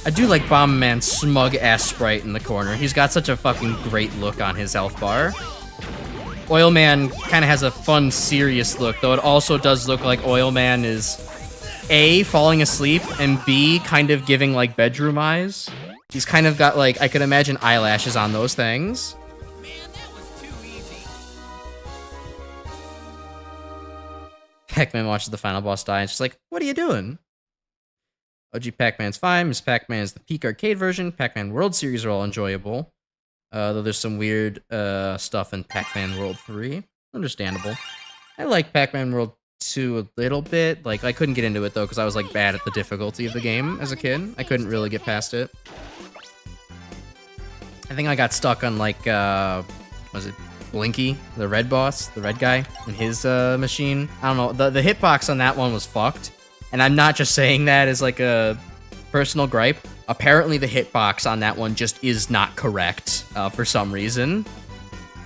Speaker 1: I do like Bomb Man's smug-ass sprite in the corner. He's got such a fucking great look on his health bar. Oil Man kind of has a fun, serious look, though it also does look like Oil Man is A, falling asleep, and B, kind of giving, like, bedroom eyes. He's kind of got, like, I could imagine eyelashes on those things. Pac-Man watches the final boss die and she's like, what are you doing? OG Pac-Man's fine. Miss Pac-Man is the peak arcade version. Pac-Man World Series are all enjoyable. Though there's some weird stuff in Pac-Man World 3. Understandable. I like Pac-Man World 2 a little bit. Like, I couldn't get into it, though, because I was, like, bad at the difficulty of the game as a kid. I couldn't really get past it. I think I got stuck on, like, was it Blinky, the red boss, the red guy, in his machine. I don't know, the hitbox on that one was fucked. And I'm not just saying that as like a personal gripe. Apparently the hitbox on that one just is not correct for some reason.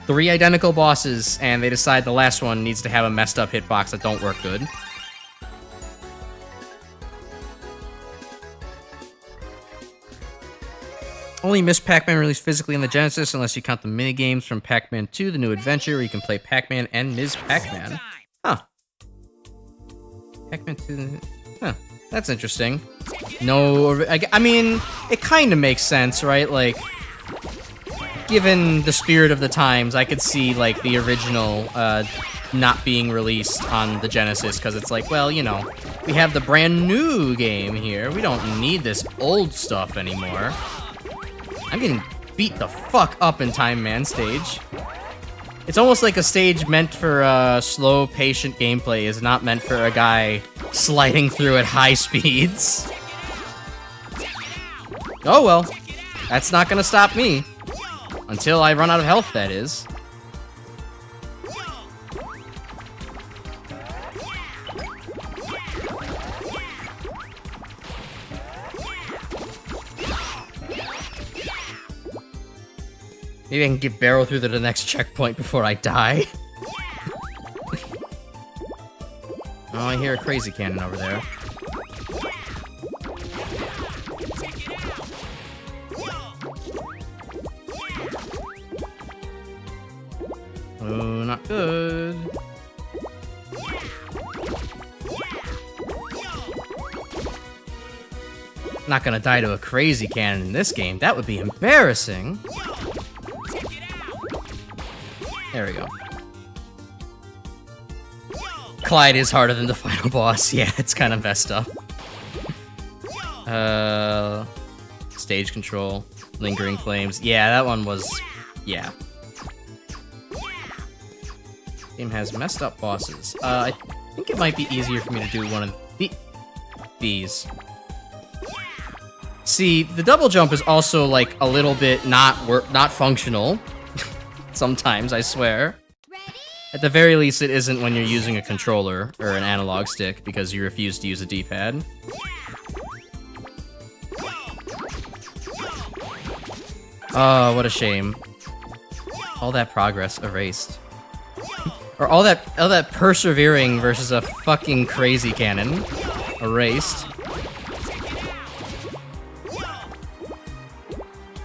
Speaker 1: 3 identical bosses, and they decide the last one needs to have a messed up hitbox that don't work good. Only Miss Pac-Man released physically on the Genesis, unless you count the minigames from Pac-Man 2, The New Adventure, where you can play Pac-Man and Ms. Pac-Man. Huh. Pac-Man 2... Huh. That's interesting. No... I mean, it kind of makes sense, right? Like, given the spirit of the times, I could see, like, the original not being released on the Genesis, because it's like, well, you know, we have the brand new game here. We don't need this old stuff anymore. I'm getting beat the fuck up in Time Man stage. It's almost like a stage meant for slow, patient gameplay is not meant for a guy sliding through at high speeds. Oh well, that's not gonna stop me. Until I run out of health, that is. Maybe I can get barrel through to the next checkpoint before I die. Oh, I hear a crazy cannon over there. Oh, not good. Not gonna die to a crazy cannon in this game. That would be embarrassing. There we go. Clyde is harder than the final boss. Yeah, it's kind of messed up. Stage control, lingering flames. Yeah, that one was... yeah. Game has messed up bosses. I think it might be easier for me to do one of these. See, the double jump is also like a little bit not functional. Sometimes, I swear. At the very least, it isn't when you're using a controller or an analog stick because you refuse to use a D-pad. Oh, what a shame. All that progress erased. Or all that persevering versus a fucking crazy cannon erased.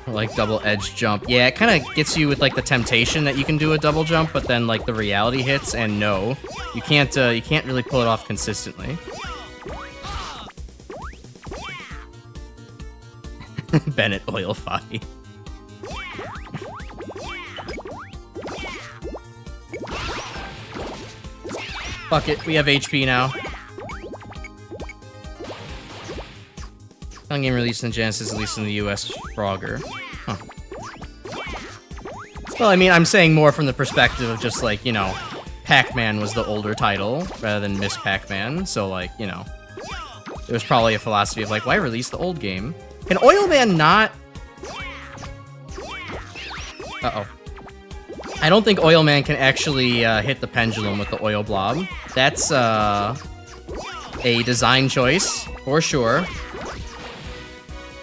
Speaker 1: Like double edge jump. Yeah, it kind of gets you with like the temptation that you can do a double jump, but then like the reality hits and no, you can't really pull it off consistently. Bennett oil foddy. Fuck it, we have HP now. Fun game released in Genesis, at least in the US, Frogger. Huh. Well, I mean, I'm saying more from the perspective of just, like, you know, Pac-Man was the older title, rather than Miss Pac-Man, so, like, you know, there was probably a philosophy of, like, why release the old game? Can Oil Man not... Uh-oh. I don't think Oil Man can actually hit the pendulum with the oil blob. That's, a design choice, for sure.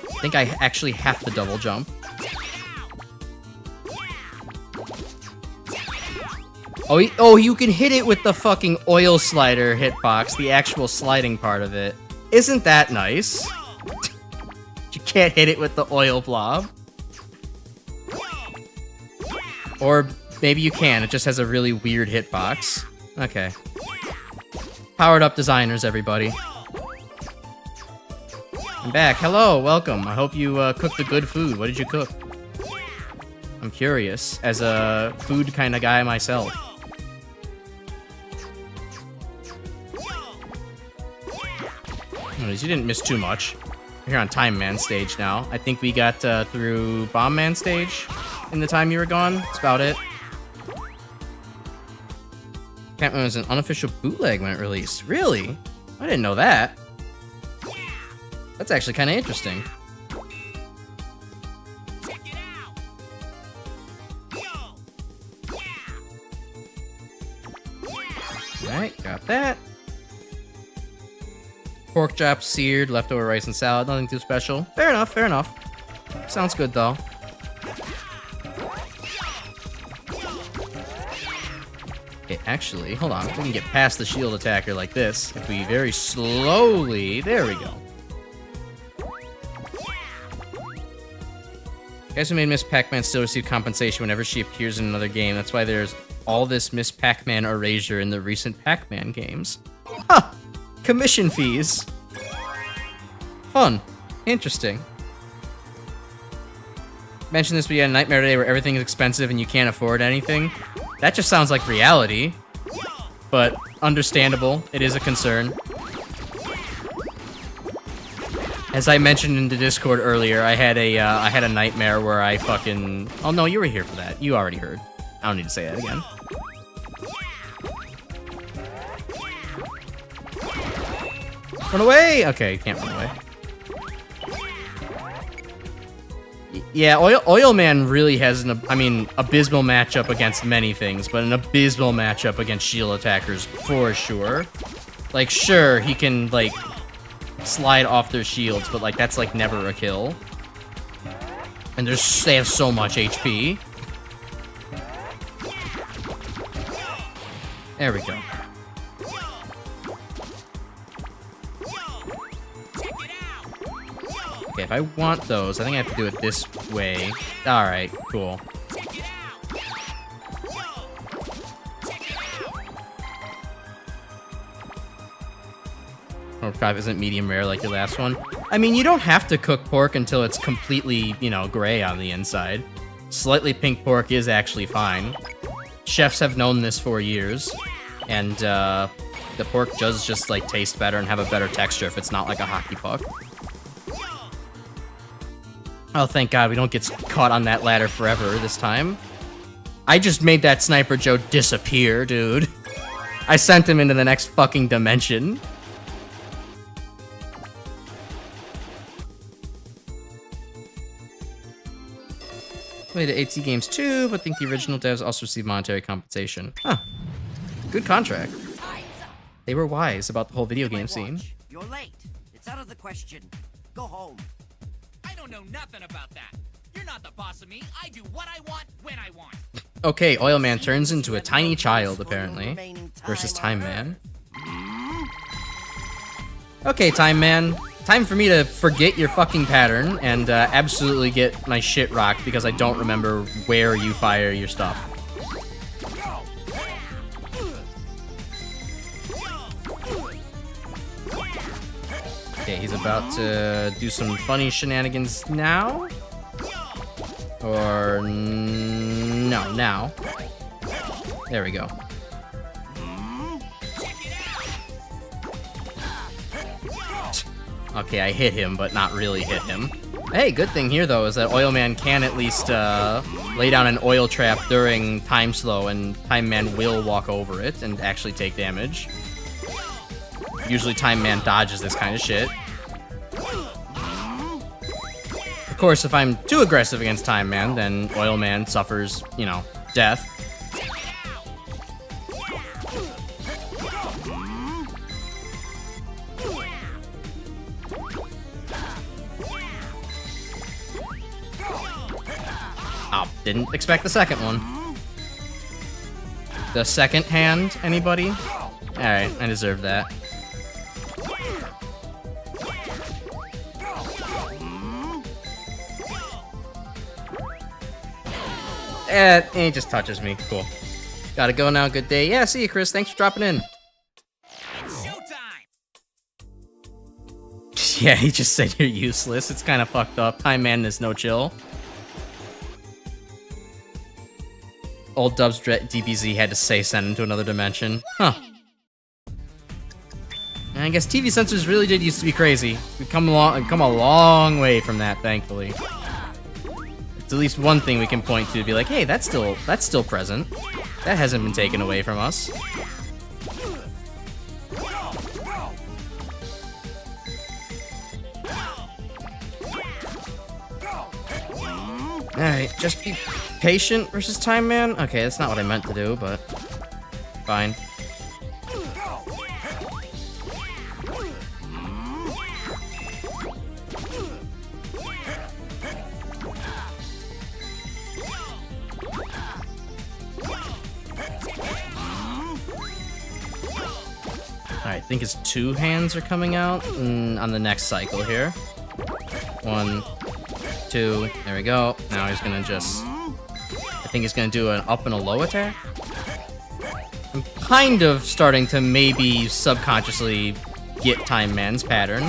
Speaker 1: I think I actually have to double jump. Oh, you can hit it with the fucking oil slider hitbox, the actual sliding part of it. Isn't that nice? You can't hit it with the oil blob. Or maybe you can, it just has a really weird hitbox. Okay. Powered up designers, everybody. I'm back. Hello, welcome. I hope you cooked the good food. What did you cook? I'm curious, as a food kind of guy myself. Anyways, you didn't miss too much. We're here on Time Man stage now. I think we got through Bomb Man stage in the time you were gone. That's about it. Catman was an unofficial bootleg when it released. Really? I didn't know that. That's actually kind of interesting. Alright, got that. Pork chops, seared, leftover rice and salad. Nothing too special. Fair enough, fair enough. Sounds good, though. Okay, actually, hold on. We can get past the shield attacker like this. If we very slowly... There we go. Guys who made Miss Pac-Man still receive compensation whenever she appears in another game. That's why there's all this Miss Pac-Man erasure in the recent Pac-Man games. Huh! Commission fees. Fun. Interesting. Mentioned this, but you had a nightmare today where everything is expensive and you can't afford anything. That just sounds like reality. But understandable. It is a concern. As I mentioned in the Discord earlier, I had a nightmare where I fucking... Oh no, you were here for that. You already heard. I don't need to say that again. Run away! Okay, you can't run away. Yeah, Oil Man really has an, abysmal matchup against many things, but an abysmal matchup against shield attackers for sure. Like, sure, he can, like, slide off their shields, but, like, that's, like, never a kill. And they have so much HP. There we go. Okay, if I want those, I think I have to do it this way. Alright, cool. Pork chop isn't medium rare like your last one. I mean, you don't have to cook pork until it's completely, you know, gray on the inside. Slightly pink pork is actually fine. Chefs have known this for years. And, the pork does just, like, taste better and have a better texture if it's not like a hockey puck. Oh, thank God, we don't get caught on that ladder forever this time. I just made that Sniper Joe disappear, dude. I sent him into the next fucking dimension. Played at AT Games too, but think the original devs also received monetary compensation. Huh. Good contract. They were wise about the whole video game scene.
Speaker 5: You're late. It's out of the question. Go home.
Speaker 7: I don't know nothing about that. You're not the boss of me. I do what I want, when I want.
Speaker 1: Okay, Oil Man turns into a tiny child, apparently. Versus Time Man. Okay, Time Man. Time for me to forget your fucking pattern and absolutely get my shit rocked because I don't remember where you fire your stuff. Okay, he's about to do some funny shenanigans now. Or no, now. There we go. Okay, I hit him, but not really hit him. Hey, good thing here, though, is that Oil Man can at least lay down an oil trap during time slow, and Time Man will walk over it and actually take damage. Usually Time Man dodges this kind of shit. Of course, if I'm too aggressive against Time Man, then Oil Man suffers, you know, death. Oh, didn't expect the second one. The second hand, anybody? Alright, I deserve that. He just touches me. Cool. Gotta go now. Good day. Yeah, see you, Chris. Thanks for dropping in.
Speaker 7: It's showtime!
Speaker 1: Yeah, he just said you're useless. It's kind of fucked up. Time Man is no chill. Old Dubs DBZ had to say send him to another dimension. Huh. And I guess TV censors really did used to be crazy. We've come a long way from that, thankfully. It's at least one thing we can point to be like, hey, that's still present. That hasn't been taken away from us. Alright, just be patient versus Time Man? Okay, that's not what I meant to do, but fine. Alright, I think his two hands are coming out on the next cycle here. 1, 2, there we go. Now he's gonna just... I think he's gonna do an up and a low attack. I'm kind of starting to maybe subconsciously get Time Man's pattern.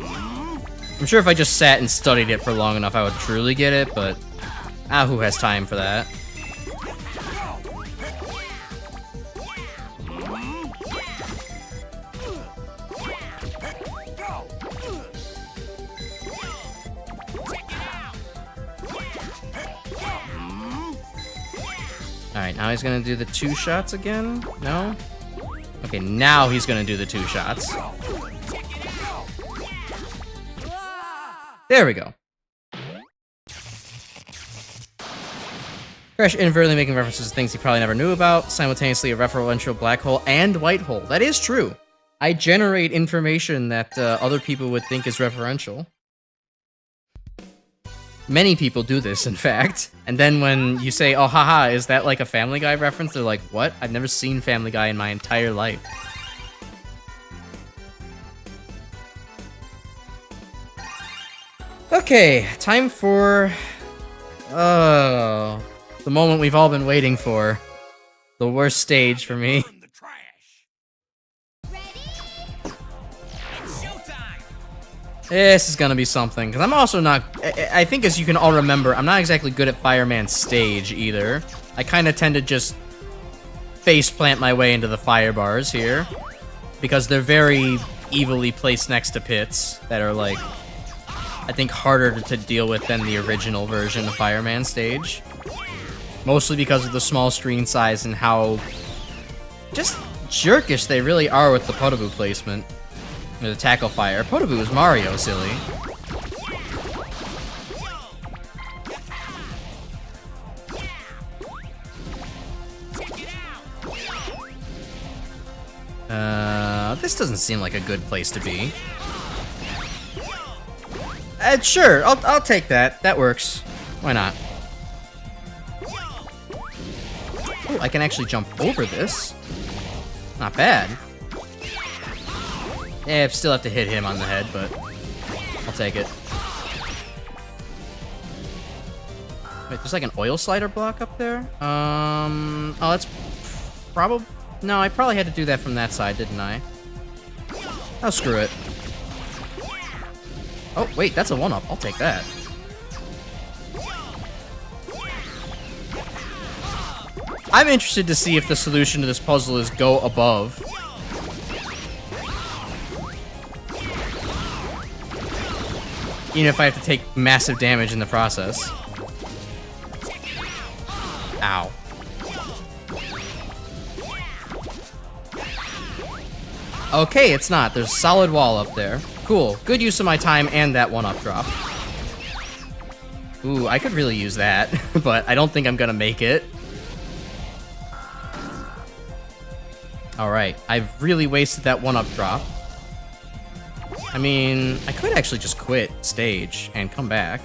Speaker 1: I'm sure if I just sat and studied it for long enough I would truly get it, but... who has time for that? Alright, now he's gonna do the 2 shots again? No? Okay, now he's gonna do the 2 shots. There we go. Crash inadvertently making references to things he probably never knew about, simultaneously a referential black hole and white hole. That is true. I generate information that other people would think is referential. Many people do this, in fact. And then when you say, oh, haha, is that like a Family Guy reference? They're like, what? I've never seen Family Guy in my entire life. Okay, time for... the moment we've all been waiting for. The worst stage for me.
Speaker 6: Burn the trash.
Speaker 7: It's showtime!
Speaker 1: This is gonna be something, because I'm also not... I think, as you can all remember, I'm not exactly good at Fireman's stage, either. I kind of tend to just face-plant my way into the fire bars here, because they're very evilly placed next to pits that are, like, I think harder to deal with than the original version of Fireman stage. Mostly because of the small screen size and how just jerkish they really are with the Potaboo placement. Or the tackle fire. Potaboo is Mario, silly. This doesn't seem like a good place to be. Sure, I'll take that. That works. Why not? Oh, I can actually jump over this. Not bad. Yeah, I still have to hit him on the head, but I'll take it. Wait, there's like an oil slider block up there? Oh, that's probably... No, I probably had to do that from that side, didn't I? Oh, screw it. Oh, wait, that's a 1-up. I'll take that. I'm interested to see if the solution to this puzzle is go above. Even if I have to take massive damage in the process. Ow. Okay, it's not. There's a solid wall up there. Cool. Good use of my time and that 1-up drop. Ooh, I could really use that, but I don't think I'm gonna make it. Alright, I've really wasted that 1-up drop. I mean, I could actually just quit stage and come back.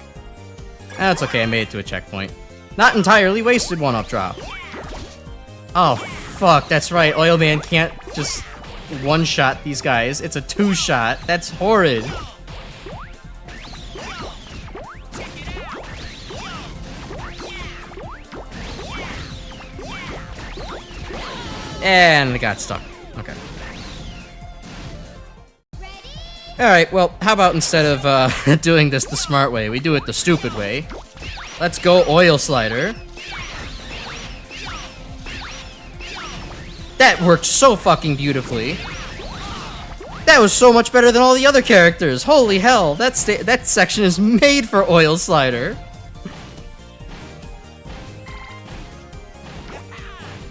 Speaker 1: That's okay, I made it to a checkpoint. Not entirely wasted 1-up drop. Oh, fuck, that's right. Oil Man can't just one-shot these guys. It's a 2-shot. That's horrid. And it got stuck. Okay. Alright, well, how about instead of doing this the smart way, we do it the stupid way. Let's go oil slider. That worked so fucking beautifully. That was so much better than all the other characters. Holy hell, that section is made for oil slider.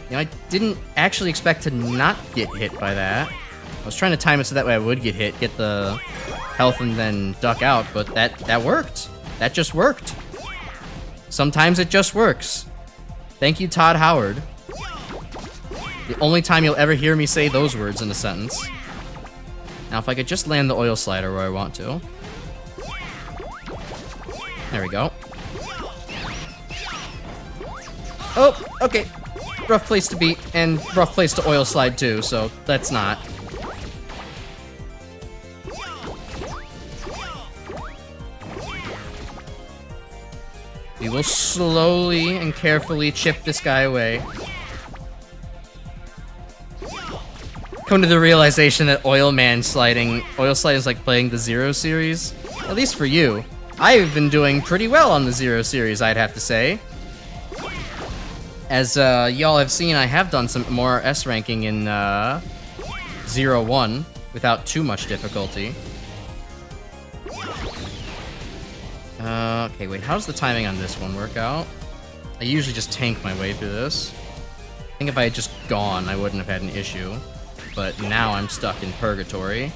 Speaker 1: You know, I didn't actually expect to not get hit by that. I was trying to time it so that way I would get hit, get the health, and then duck out, but that worked. That just worked. Sometimes it just works. Thank you, Todd Howard. The only time you'll ever hear me say those words in a sentence. Now, if I could just land the oil slider where I want to. There we go. Oh, okay. Rough place to beat, and rough place to oil slide too, so that's not. We will slowly and carefully chip this guy away. Come to the realization that oil sliding is like playing the Zero series. At least for you. I've been doing pretty well on the Zero series, I'd have to say. As y'all have seen, I have done some more S ranking in 0-1 without too much difficulty. Okay, wait, how's the timing on this one work out? I usually just tank my way through this. think if I had just gone, I wouldn't have had an issue. But now I'm stuck in purgatory.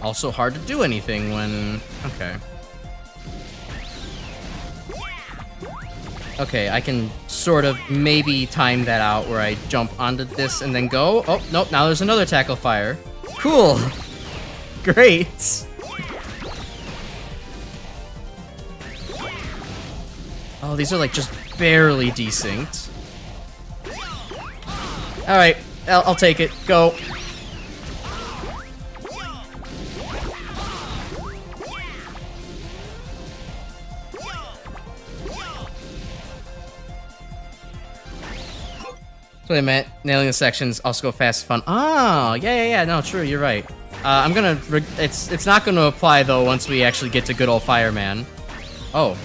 Speaker 1: Also hard to do anything when... Okay. Okay, I can sort of maybe time that out where I jump onto this and then go. Oh, nope, now there's another tackle fire. Cool! Great! Oh, these are like just barely desynced. Alright, I'll take it. Go. So wait a minute, nailing the sections, also go fast and fun. Oh, yeah, no, true, you're right. I'm gonna, it's not gonna apply though once we actually get to good old Fireman. Oh.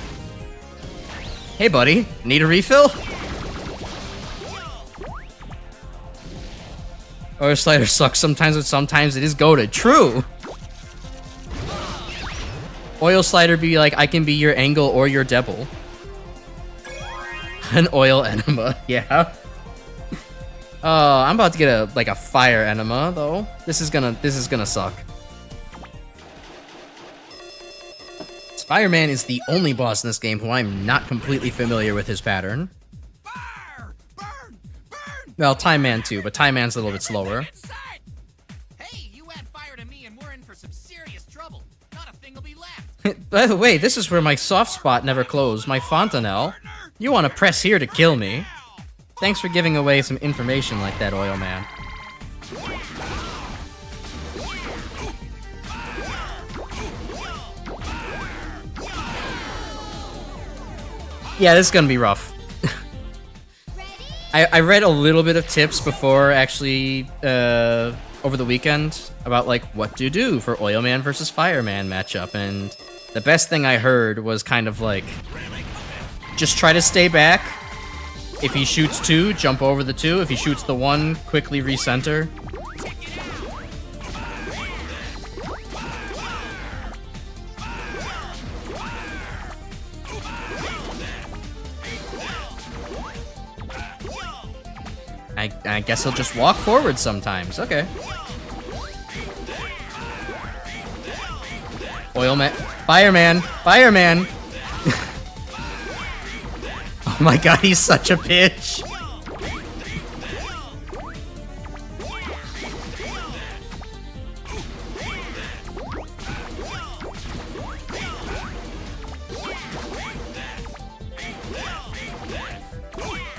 Speaker 1: Hey buddy, need a refill? Oil Slider sucks sometimes, but sometimes it is goated. True! Oil Slider be like, I can be your angle or your devil. An oil enema, yeah. I'm about to get a fire enema though. This is gonna suck. Fireman is the only boss in this game who I'm not completely familiar with his pattern. Well, Time Man too, but Time Man's a little bit slower.
Speaker 7: Hey, you add fire to me and we're in for some serious trouble. Not a thing will be left.
Speaker 1: By the way, this is where my soft spot never closed, my fontanelle. You want to press here to kill me. Thanks for giving away some information like that, Oil Man. Yeah, this is gonna be rough. I read a little bit of tips before, actually, over the weekend, about, like, what to do for Oil Man versus Fireman matchup, and the best thing I heard was kind of like, just try to stay back. If he shoots 2, jump over the 2. If he shoots the 1, quickly recenter. I guess he'll just walk forward sometimes. Okay. Oil Man. Fireman. Fireman. Oh my god, he's such a bitch.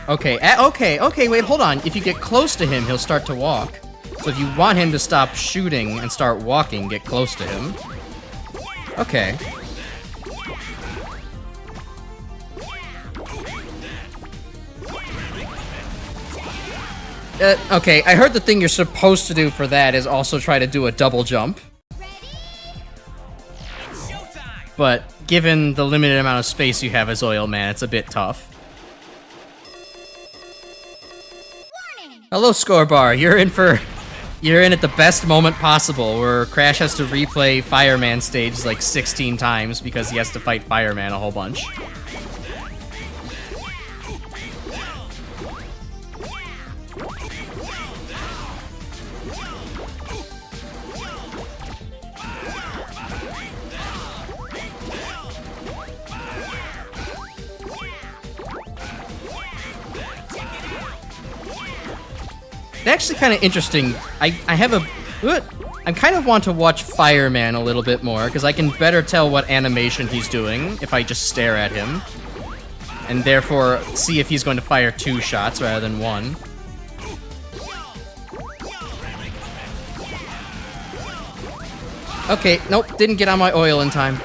Speaker 1: Okay, wait, hold on. If you get close to him, he'll start to walk. So if you want him to stop shooting and start walking, get close to him. Okay. Okay, I heard the thing you're supposed to do for that is also try to do a double jump. But given the limited amount of space you have as Oil Man, it's a bit tough. Hello, Scorebar. You're in at the best moment possible, where Crash has to replay Fireman stage like 16 times because he has to fight Fireman a whole bunch. It's actually kind of interesting. I kind of want to watch Fireman a little bit more, because I can better tell what animation he's doing if I just stare at him. And therefore, see if he's going to fire 2 shots rather than 1. Okay, nope, didn't get on my oil in time.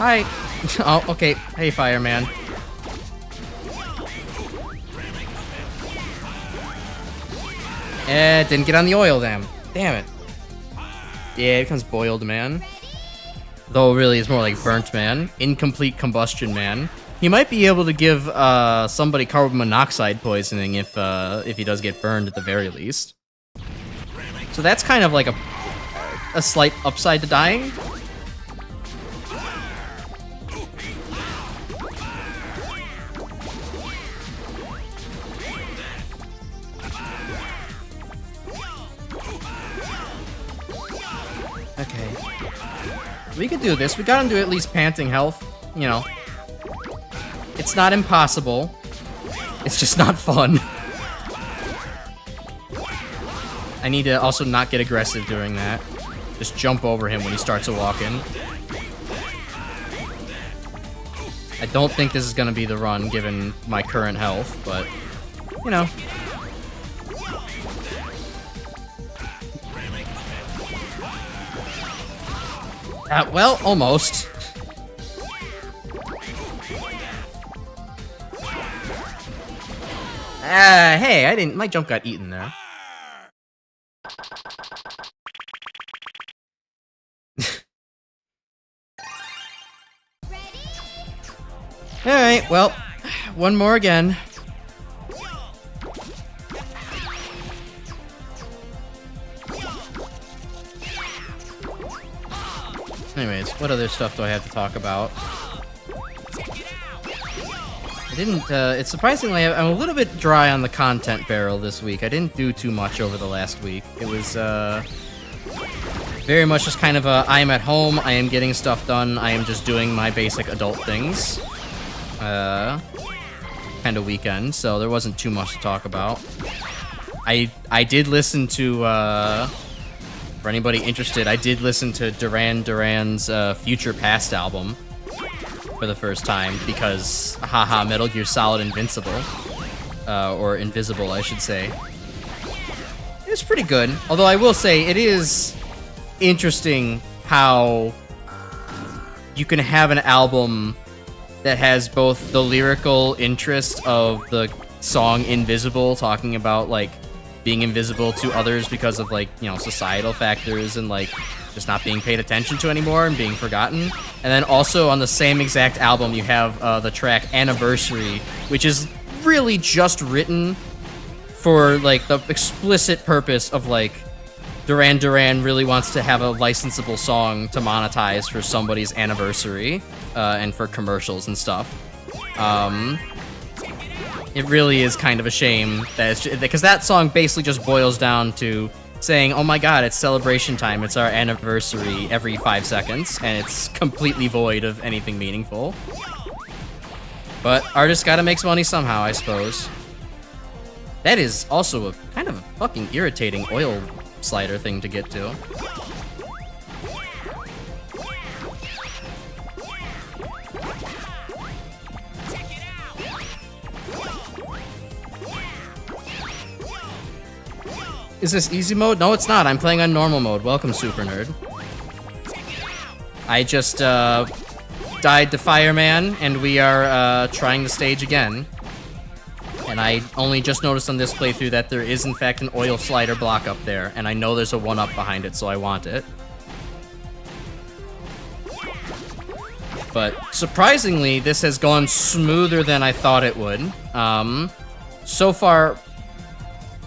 Speaker 1: Hi. Oh, okay. Hey, Fireman. Didn't get on the oil, damn it. Yeah, it becomes Boiled Man. Though really it's more like Burnt Man. Incomplete Combustion Man. He might be able to give somebody carbon monoxide poisoning if he does get burned at the very least. So that's kind of like a slight upside to dying. Okay. We could do this. We got him to at least panting health. You know. It's not impossible. It's just not fun. I need to also not get aggressive during that. Just jump over him when he starts to walk in. I don't think this is going to be the run, given my current health, but, you know. Well, almost. Hey, I didn't. My jump got eaten there. Alright, well, one more again. Anyways, what other stuff do I have to talk about? I didn't, it's surprisingly, I'm a little bit dry on the content barrel this week. I didn't do too much over the last week. It was, very much just kind of a, I am at home, I am getting stuff done, I am just doing my basic adult things. Kind of weekend, so there wasn't too much to talk about. I did listen to, for anybody interested, I did listen to Duran Duran's, Future Past album for the first time, because, haha, Metal Gear Solid Invincible, or Invisible, I should say. It was pretty good, although I will say, it is interesting how you can have an album that has both the lyrical interest of the song Invisible, talking about, like, being invisible to others because of, like, you know, societal factors and, like, just not being paid attention to anymore and being forgotten. And then also on the same exact album, you have the track Anniversary, which is really just written for, like, the explicit purpose of, like, Duran Duran really wants to have a licensable song to monetize for somebody's anniversary, and for commercials and stuff. It really is kind of a shame that it's because that song basically just boils down to saying, oh my god, it's celebration time, it's our anniversary every 5 seconds, and it's completely void of anything meaningful. But artists gotta make money somehow, I suppose. That is also a kind of a fucking irritating oil slider thing to get to. Is this easy mode? No, it's not. I'm playing on normal mode. Welcome, Super Nerd. I just died to Fireman, and we are trying the stage again. And I only just noticed on this playthrough that there is, in fact, an oil slider block up there, and I know there's a 1-up behind it, so I want it. But surprisingly, this has gone smoother than I thought it would. So far...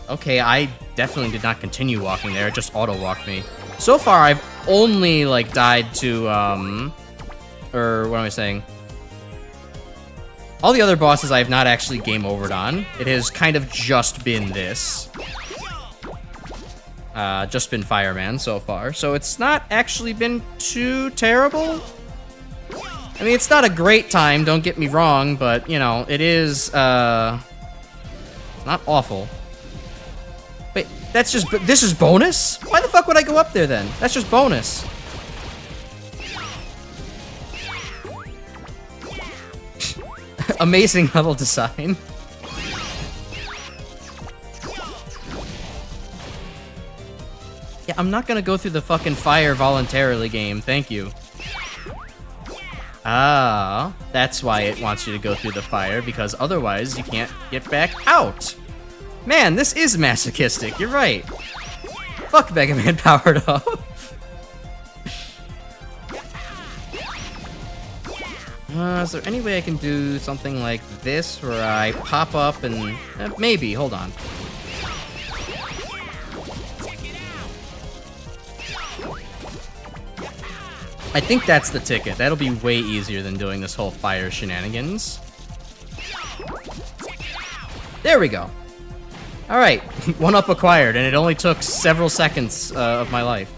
Speaker 1: Okay, I definitely did not continue walking there, it just auto-walked me. So far, I've only, like, died to, or what am I saying? All the other bosses I have not actually game overed on. It has kind of just been this. Just been Fireman so far, so it's not actually been too terrible. I mean, it's not a great time, don't get me wrong, but, you know, it is, it's not awful. Wait, that's just, this is bonus? Why the fuck would I go up there then? That's just bonus. Amazing level design. Yeah, I'm not gonna go through the fucking fire voluntarily game, thank you. Ah, that's why it wants you to go through the fire, because otherwise you can't get back out. Man, this is masochistic, you're right. Fuck Megaman powered up. Is there any way I can do something like this where I pop up and... maybe, hold on. I think that's the ticket. That'll be way easier than doing this whole fire shenanigans. There we go. Alright, 1-up acquired, and it only took several seconds of my life.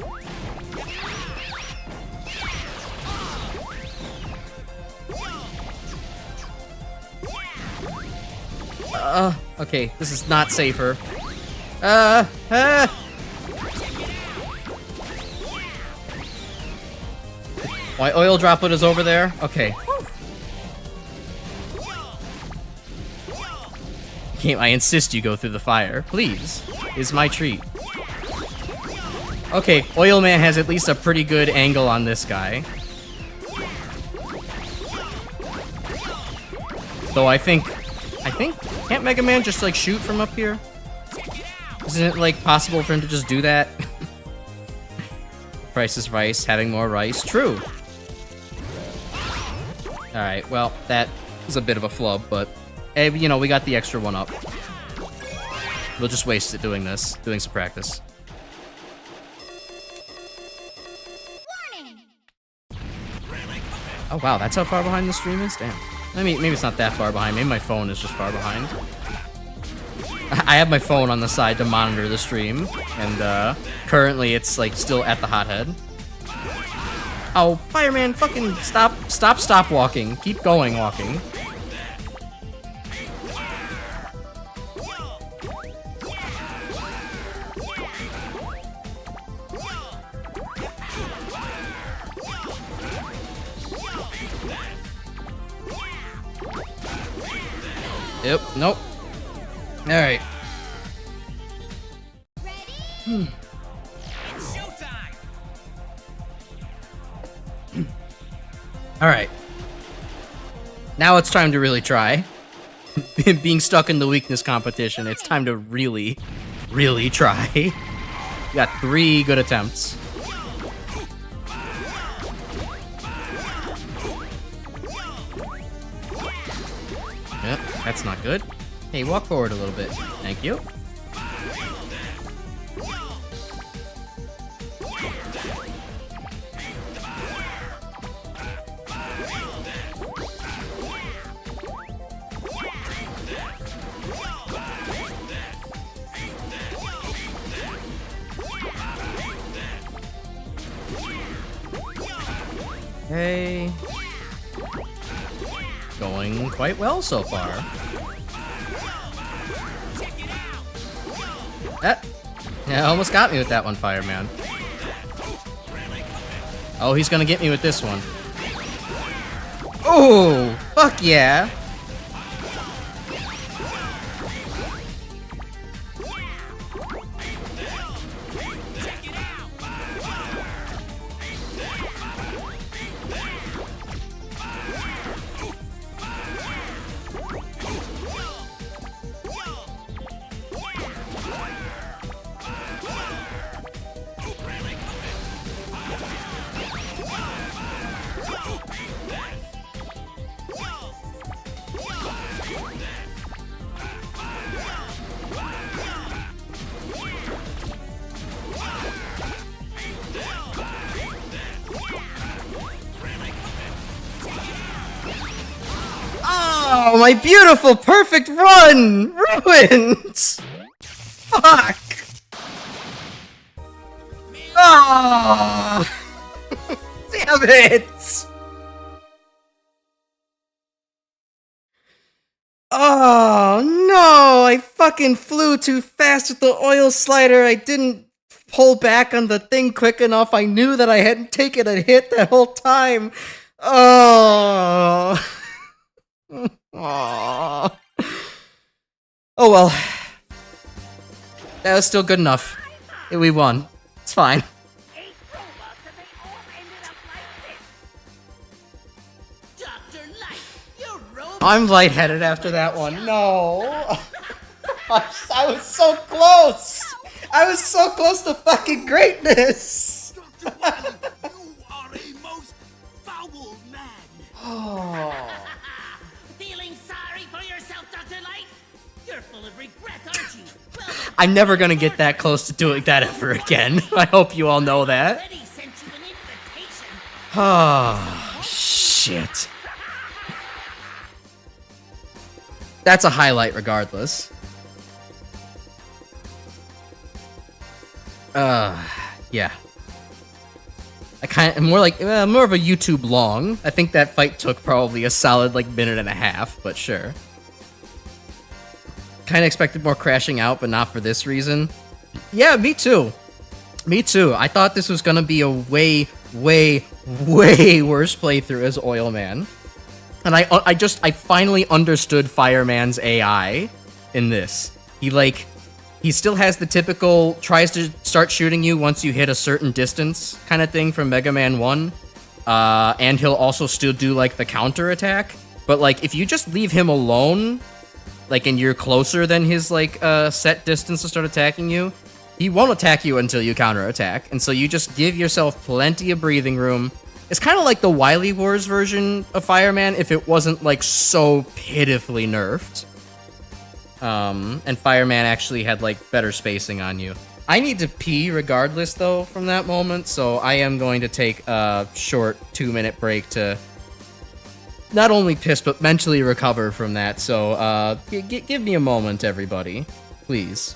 Speaker 1: Okay, this is not safer. My oil droplet is over there? Okay. I insist you go through the fire. Please. Is my treat. Okay, Oil Man has at least a pretty good angle on this guy. Though I think, can't Mega Man just like shoot from up here? Isn't it like possible for him to just do that? Price is rice, having more rice. True. Alright, well, that was a bit of a flub, but, hey, you know, we got the extra 1-up. We'll just waste it doing this, doing some practice. Oh, wow, that's how far behind the stream is? Damn. Maybe it's not that far behind. Maybe my phone is just far behind. I have my phone on the side to monitor the stream, and, currently it's, like, still at the hothead. Oh, Fireman, fucking stop walking. Keep going walking. Yep, nope. Alright. Alright. Now it's time to really try. Being stuck in the weakness competition, it's time to really, really try. You got 3 good attempts. Yep, that's not good. Hey, walk forward a little bit. Thank you. Hey. Going quite well so far. Yeah, almost got me with that one, Fireman. Oh, he's gonna get me with this one. Oh, fuck yeah. Oh, my beautiful, perfect run! Ruined! Fuck! Oh! Damn it! Oh, no! I fucking flew too fast with the oil slider. I didn't pull back on the thing quick enough. I knew that I hadn't taken a hit that whole time. Oh... Aww. Oh well. That was still good enough. We won. It's fine. I'm lightheaded after that one. No. I was so close. I was so close to fucking greatness.
Speaker 6: Dr. Wily, you are a most foul man.
Speaker 3: Feeling sorry for yourself, Dr. Light? You're full of regret, aren't you? Well, then,
Speaker 1: I'm never gonna get that close to doing that ever again. I hope you all know that.
Speaker 3: already sent you an invitation.
Speaker 1: Oh, shit. That's a highlight regardless. Yeah. More of a YouTube long. I think that fight took probably a solid like minute and a half, but sure. Kind of expected more crashing out, but not for this reason. Yeah, me too. Me too. I thought this was gonna be a way, way, way worse playthrough as Oil Man. And I finally understood Fireman's AI in this. He still has the typical tries to start shooting you once you hit a certain distance kind of thing from Mega Man 1. And he'll also still do like the counter attack. But like if you just leave him alone, like and you're closer than his like set distance to start attacking you, he won't attack you until you counter attack. And so you just give yourself plenty of breathing room. It's kind of like the Wily Wars version of Fireman if it wasn't like so pitifully nerfed. And Fireman actually had like better spacing on you. I need to pee regardless though from that moment, so I am going to take a short 2-minute break to not only piss but mentally recover from that. So give me a moment, everybody, please.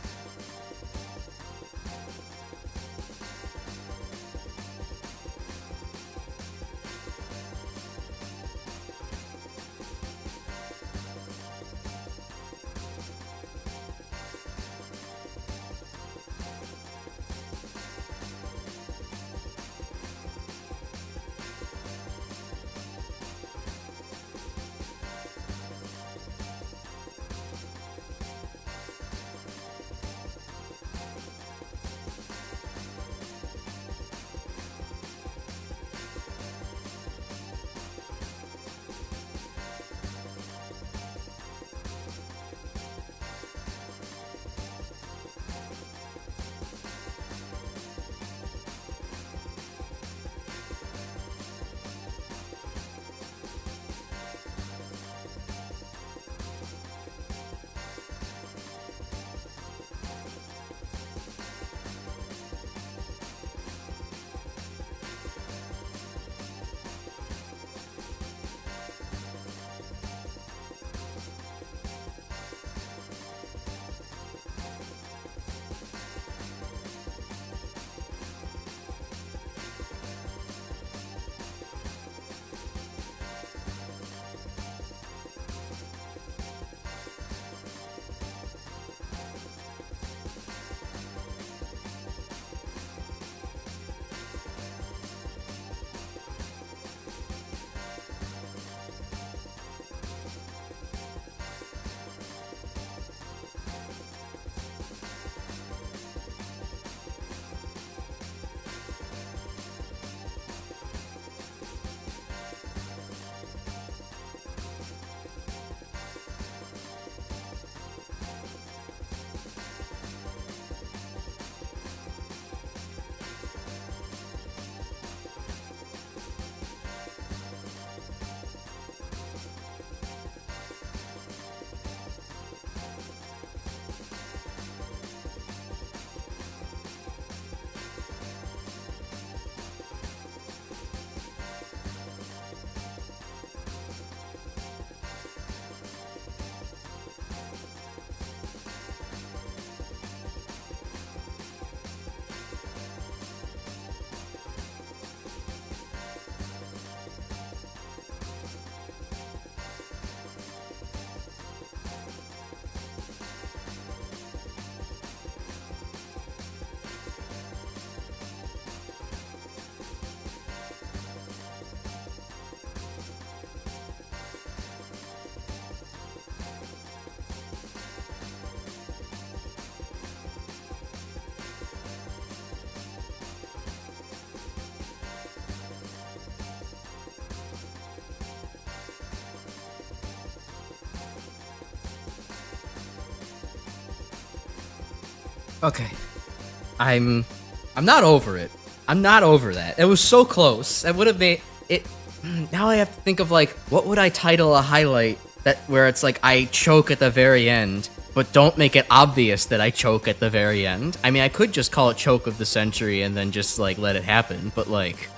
Speaker 1: Okay. I'm not over it. I'm not over that. It was so close. That would have made it. now I have to think of, like, what would I title a highlight that where it's like I choke at the very end, but don't make it obvious that I choke at the very end. I mean, I could just call it choke of the century and then just, like, let it happen, but, like,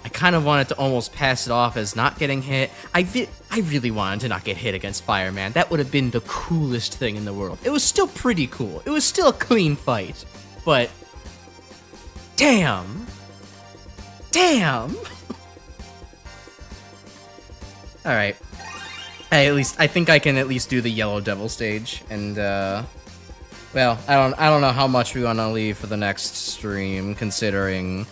Speaker 1: I kind of wanted to almost pass it off as not getting hit. I really wanted to not get hit against Fireman. That would have been the coolest thing in the world. It was still pretty cool. It was still a clean fight, but damn. All right. I think I can at least do the Yellow Devil stage, and well, I don't know how much we want to leave for the next stream, considering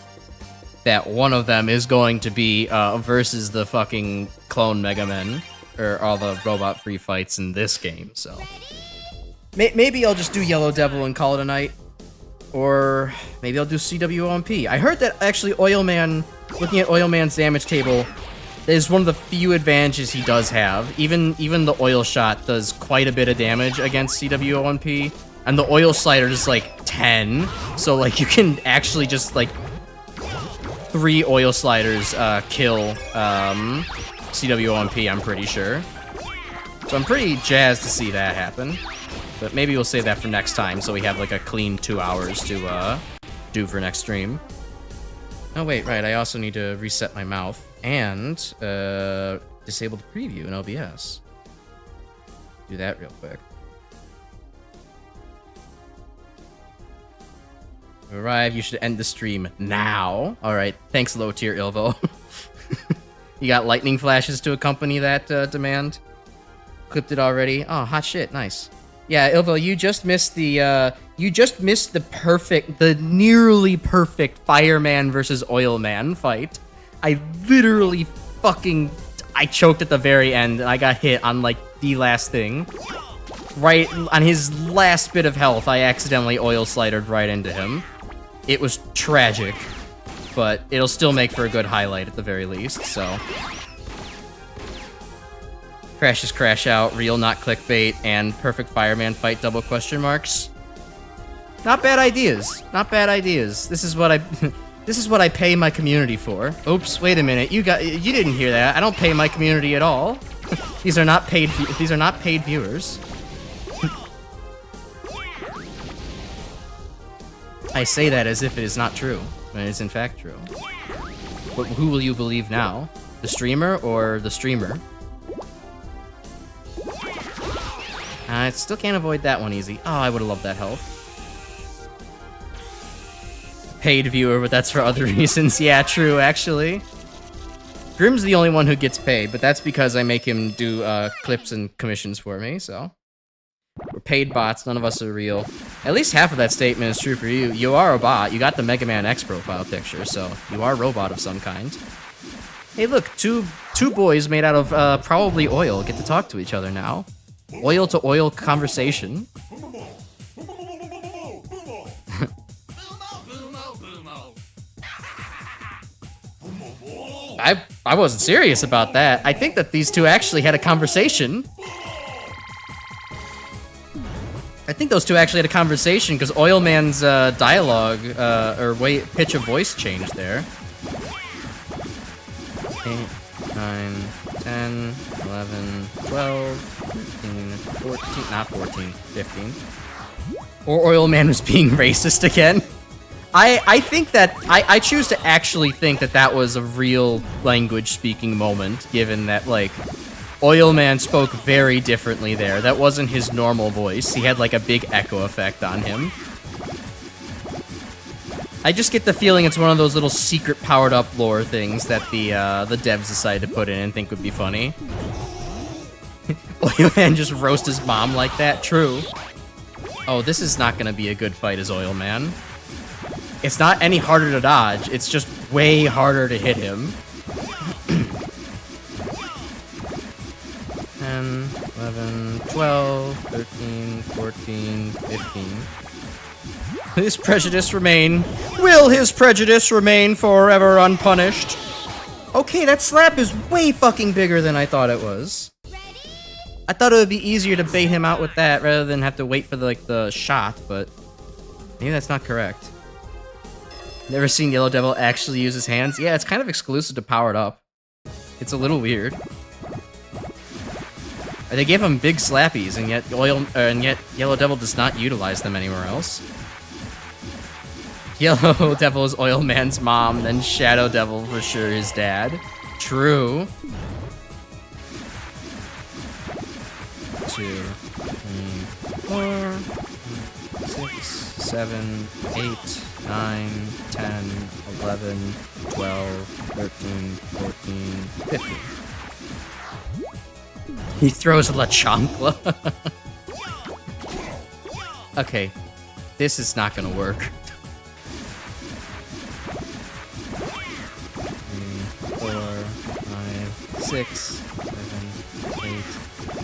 Speaker 1: that one of them is going to be versus the fucking clone Megaman, or all the robot free fights in this game. So maybe I'll just do Yellow Devil and call it a night, or maybe I'll do CWOMP. I heard that actually Oilman, looking at Oilman's damage table, is one of the few advantages he does have. Even the oil shot does quite a bit of damage against CWOMP, and the oil slider is like 10. So like you can actually just like 3 oil sliders kill CWOMP, I'm pretty sure. So I'm pretty jazzed to see that happen. But maybe we'll save that for next time, so we have like a clean 2 hours to do for next stream. Oh wait, right, I also need to reset my mouth and disable the preview in OBS. Do that real quick. Arrive, you should end the stream now. Alright, thanks low tier Ilvo. You got lightning flashes to accompany that demand? Clipped it already? Oh, hot shit, nice. Yeah, Ilvo, you just missed the nearly perfect Fireman versus Oilman fight. I literally I choked at the very end, and I got hit on, like, the last thing. Right on his last bit of health, I accidentally oil slidered right into him. It was tragic, but it'll still make for a good highlight at the very least, so. Crashes crash out, real not clickbait, and perfect Fireman fight double question marks. Not bad ideas. Not bad ideas. This is what I this is what I pay my community for. Oops, wait a minute. You didn't hear that. I don't pay my community at all. These are not paid viewers. I say that as if it is not true, when it is in fact true. But who will you believe now? The streamer or the streamer? I still can't avoid that one easy. Oh, I would have loved that health. Paid viewer, but that's for other reasons. Yeah, true, actually. Grim's the only one who gets paid, but that's because I make him do clips and commissions for me, so. We're paid bots, none of us are real. At least half of that statement is true for you. You are a bot, you got the Megaman X profile picture, so you are a robot of some kind. Hey look, two boys made out of probably oil get to talk to each other now. Oil to oil conversation. I wasn't serious about that. I think that these two actually had a conversation. I think those two actually had a conversation because Oilman's dialogue or pitch of voice changed there. 8, 9, 10, 11, 12, 13, 14, not 14, 15. Or Oilman was being racist again. I think that, I choose to actually think that that was a real language speaking moment, given that, like, Oilman spoke very differently there. That wasn't his normal voice. He had, like, a big echo effect on him. I just get the feeling it's one of those little secret powered-up lore things that the devs decided to put in and think would be funny. Oilman just roast his mom like that? True. Oh, this is not gonna be a good fight as Oilman. It's not any harder to dodge, it's just way harder to hit him. 10, 11, 12, 13, 14, 15. His prejudice remain. Will his prejudice remain forever unpunished? Okay, that slap is way fucking bigger than I thought it was. I thought it would be easier to bait him out with that rather than have to wait for the shot, but maybe that's not correct. Never seen Yellow Devil actually use his hands? Yeah, it's kind of exclusive to Powered Up. It's a little weird. They gave him big slappies, and yet Yellow Devil does not utilize them anywhere else. Yellow Devil is Oil Man's mom, then Shadow Devil for sure his dad. True. 2, 3, 4, 6, 7, 8, 9, 10, 11, 12, 13, 14, 15. He throws La Chancla. Okay, this is not gonna work. 3, 4, 5, 6, 7, 8,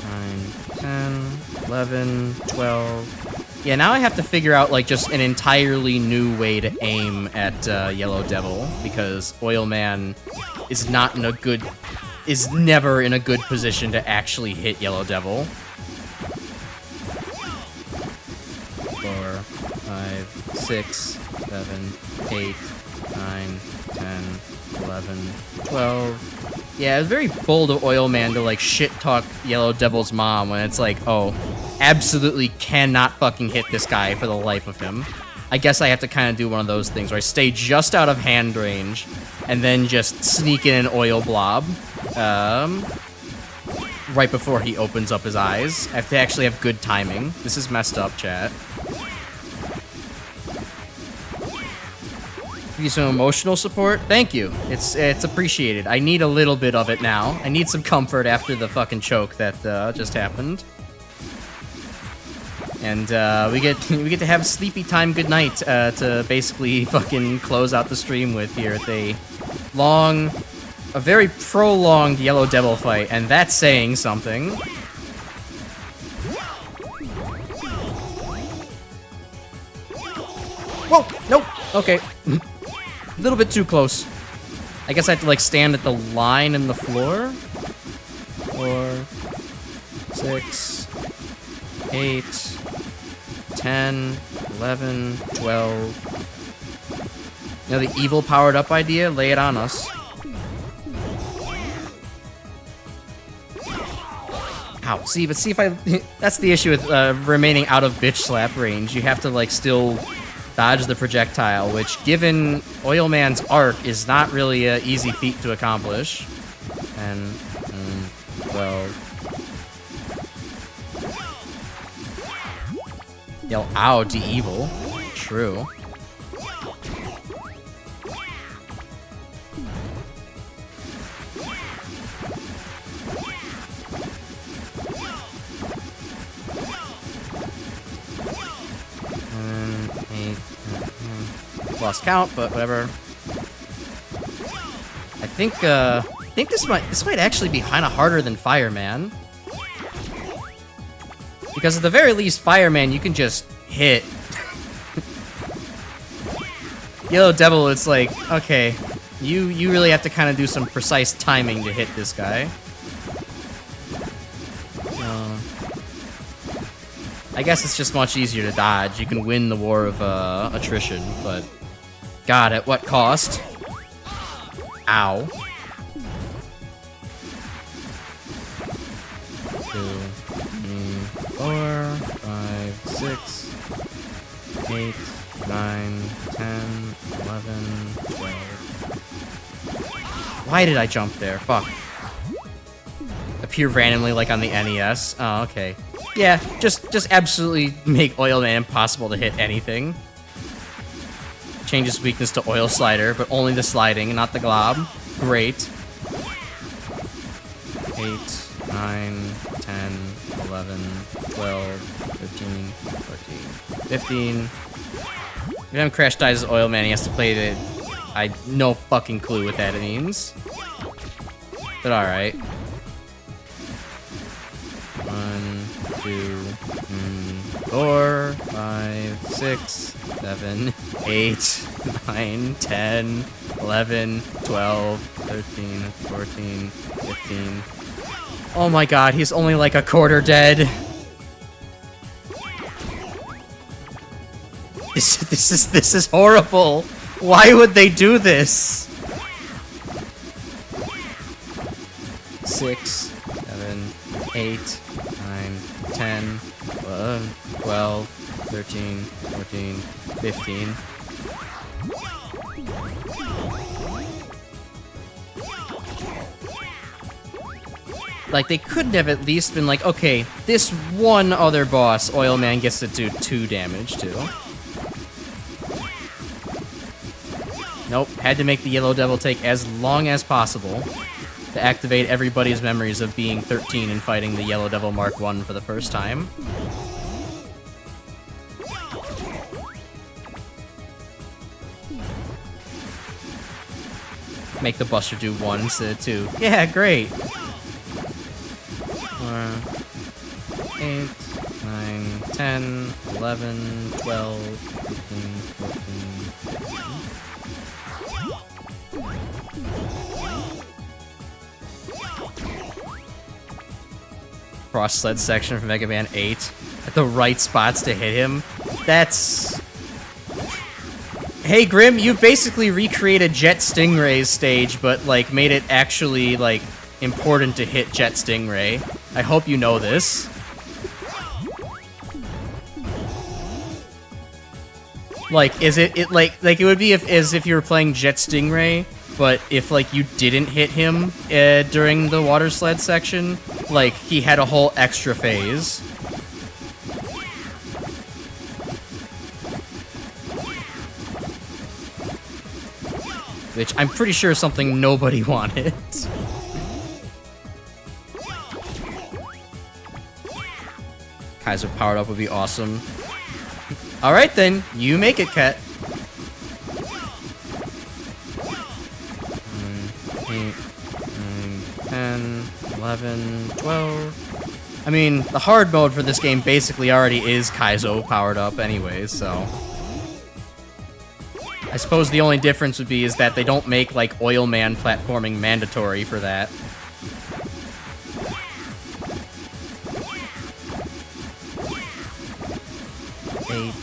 Speaker 1: 9, 10, 11, 12. Yeah, now I have to figure out, like, just an entirely new way to aim at Yellow Devil, because Oil Man is not in a good... is never in a good position to actually hit Yellow Devil. 4, 5, 6, 7, 8, 9, 10, 11, 12. Yeah, it was very bold of Oil Man to, like, shit-talk Yellow Devil's mom when it's like, oh, absolutely cannot fucking hit this guy for the life of him. I guess I have to kind of do one of those things where I stay just out of hand range and then just sneak in an oil blob right before he opens up his eyes. I have to actually have good timing. This is messed up, chat. Give you some emotional support? Thank you. It's appreciated. I need a little bit of it now. I need some comfort after the fucking choke that just happened. And we get to have sleepy time good night to basically fucking close out the stream with here at a very prolonged Yellow Devil fight, and that's saying something. Whoa! Nope. Okay. A little bit too close. I guess I have to, like, stand at the line in the floor. 4, 6, 8, 10, 11, 12. You know, the evil powered up idea? Lay it on us. Ow. See if I... That's the issue with remaining out of bitch slap range. You have to, like, still dodge the projectile, which, given Oil Man's arc, is not really an easy feat to accomplish. 10, 12... Yell, ow, to evil. True. Lost count, but whatever. I think this might actually be kind of harder than Fireman. Because at the very least, Fireman, you can just hit. Yellow Devil, it's like, okay, you really have to kind of do some precise timing to hit this guy. I guess it's just much easier to dodge. You can win the war of attrition, but God, at what cost? Ow. 2, 4, 5, 6, 8, 9, 10, 11, 12. Why did I jump there? Fuck. Appear randomly like on the NES. Oh, okay. Yeah, just absolutely make Oil Man impossible to hit anything. Changes weakness to Oil Slider, but only the sliding, not the glob. Great. 8, 9, 10, 11, 12, 13, 14, 15. If him Crash dies as Oil Man, he has to play the... I no fucking clue what that means. But alright. 1, 2, 4, 5, 6, 7, 8, 9, 10, 11, 12, 13, 14, 15. Oh my god, he's only like a quarter dead. This is horrible. Why would they do this? 6, 7, 8, 9, 10, 11, 12, 13, 14, 15. Like, they could have at least been like, okay, this one other boss, Oil Man gets to do 2 damage to. Nope, had to make the Yellow Devil take as long as possible to activate everybody's memories of being 13 and fighting the Yellow Devil Mark I for the first time. Make the Buster do 1 instead of 2. Yeah, great! 8, 9, 10, 11, 12, 15, 14, 15. Cross sled section from Mega Man 8 at the right spots to hit him. That's... Hey Grim, you basically recreated Jet Stingray's stage, but like made it actually like important to hit Jet Stingray. I hope you know this. Like, is it like it would be as if you were playing Jet Stingray, but if like you didn't hit him during the water sled section, like he had a whole extra phase. Which I'm pretty sure is something nobody wanted. Kaiser powered up would be awesome. Alright then, you make it, Ket. 8, 9, 10, 11, 12. I mean, the hard mode for this game basically already is Kaizo powered up anyway, so... I suppose the only difference would be is that they don't make, like, Oil Man platforming mandatory for that. Eight,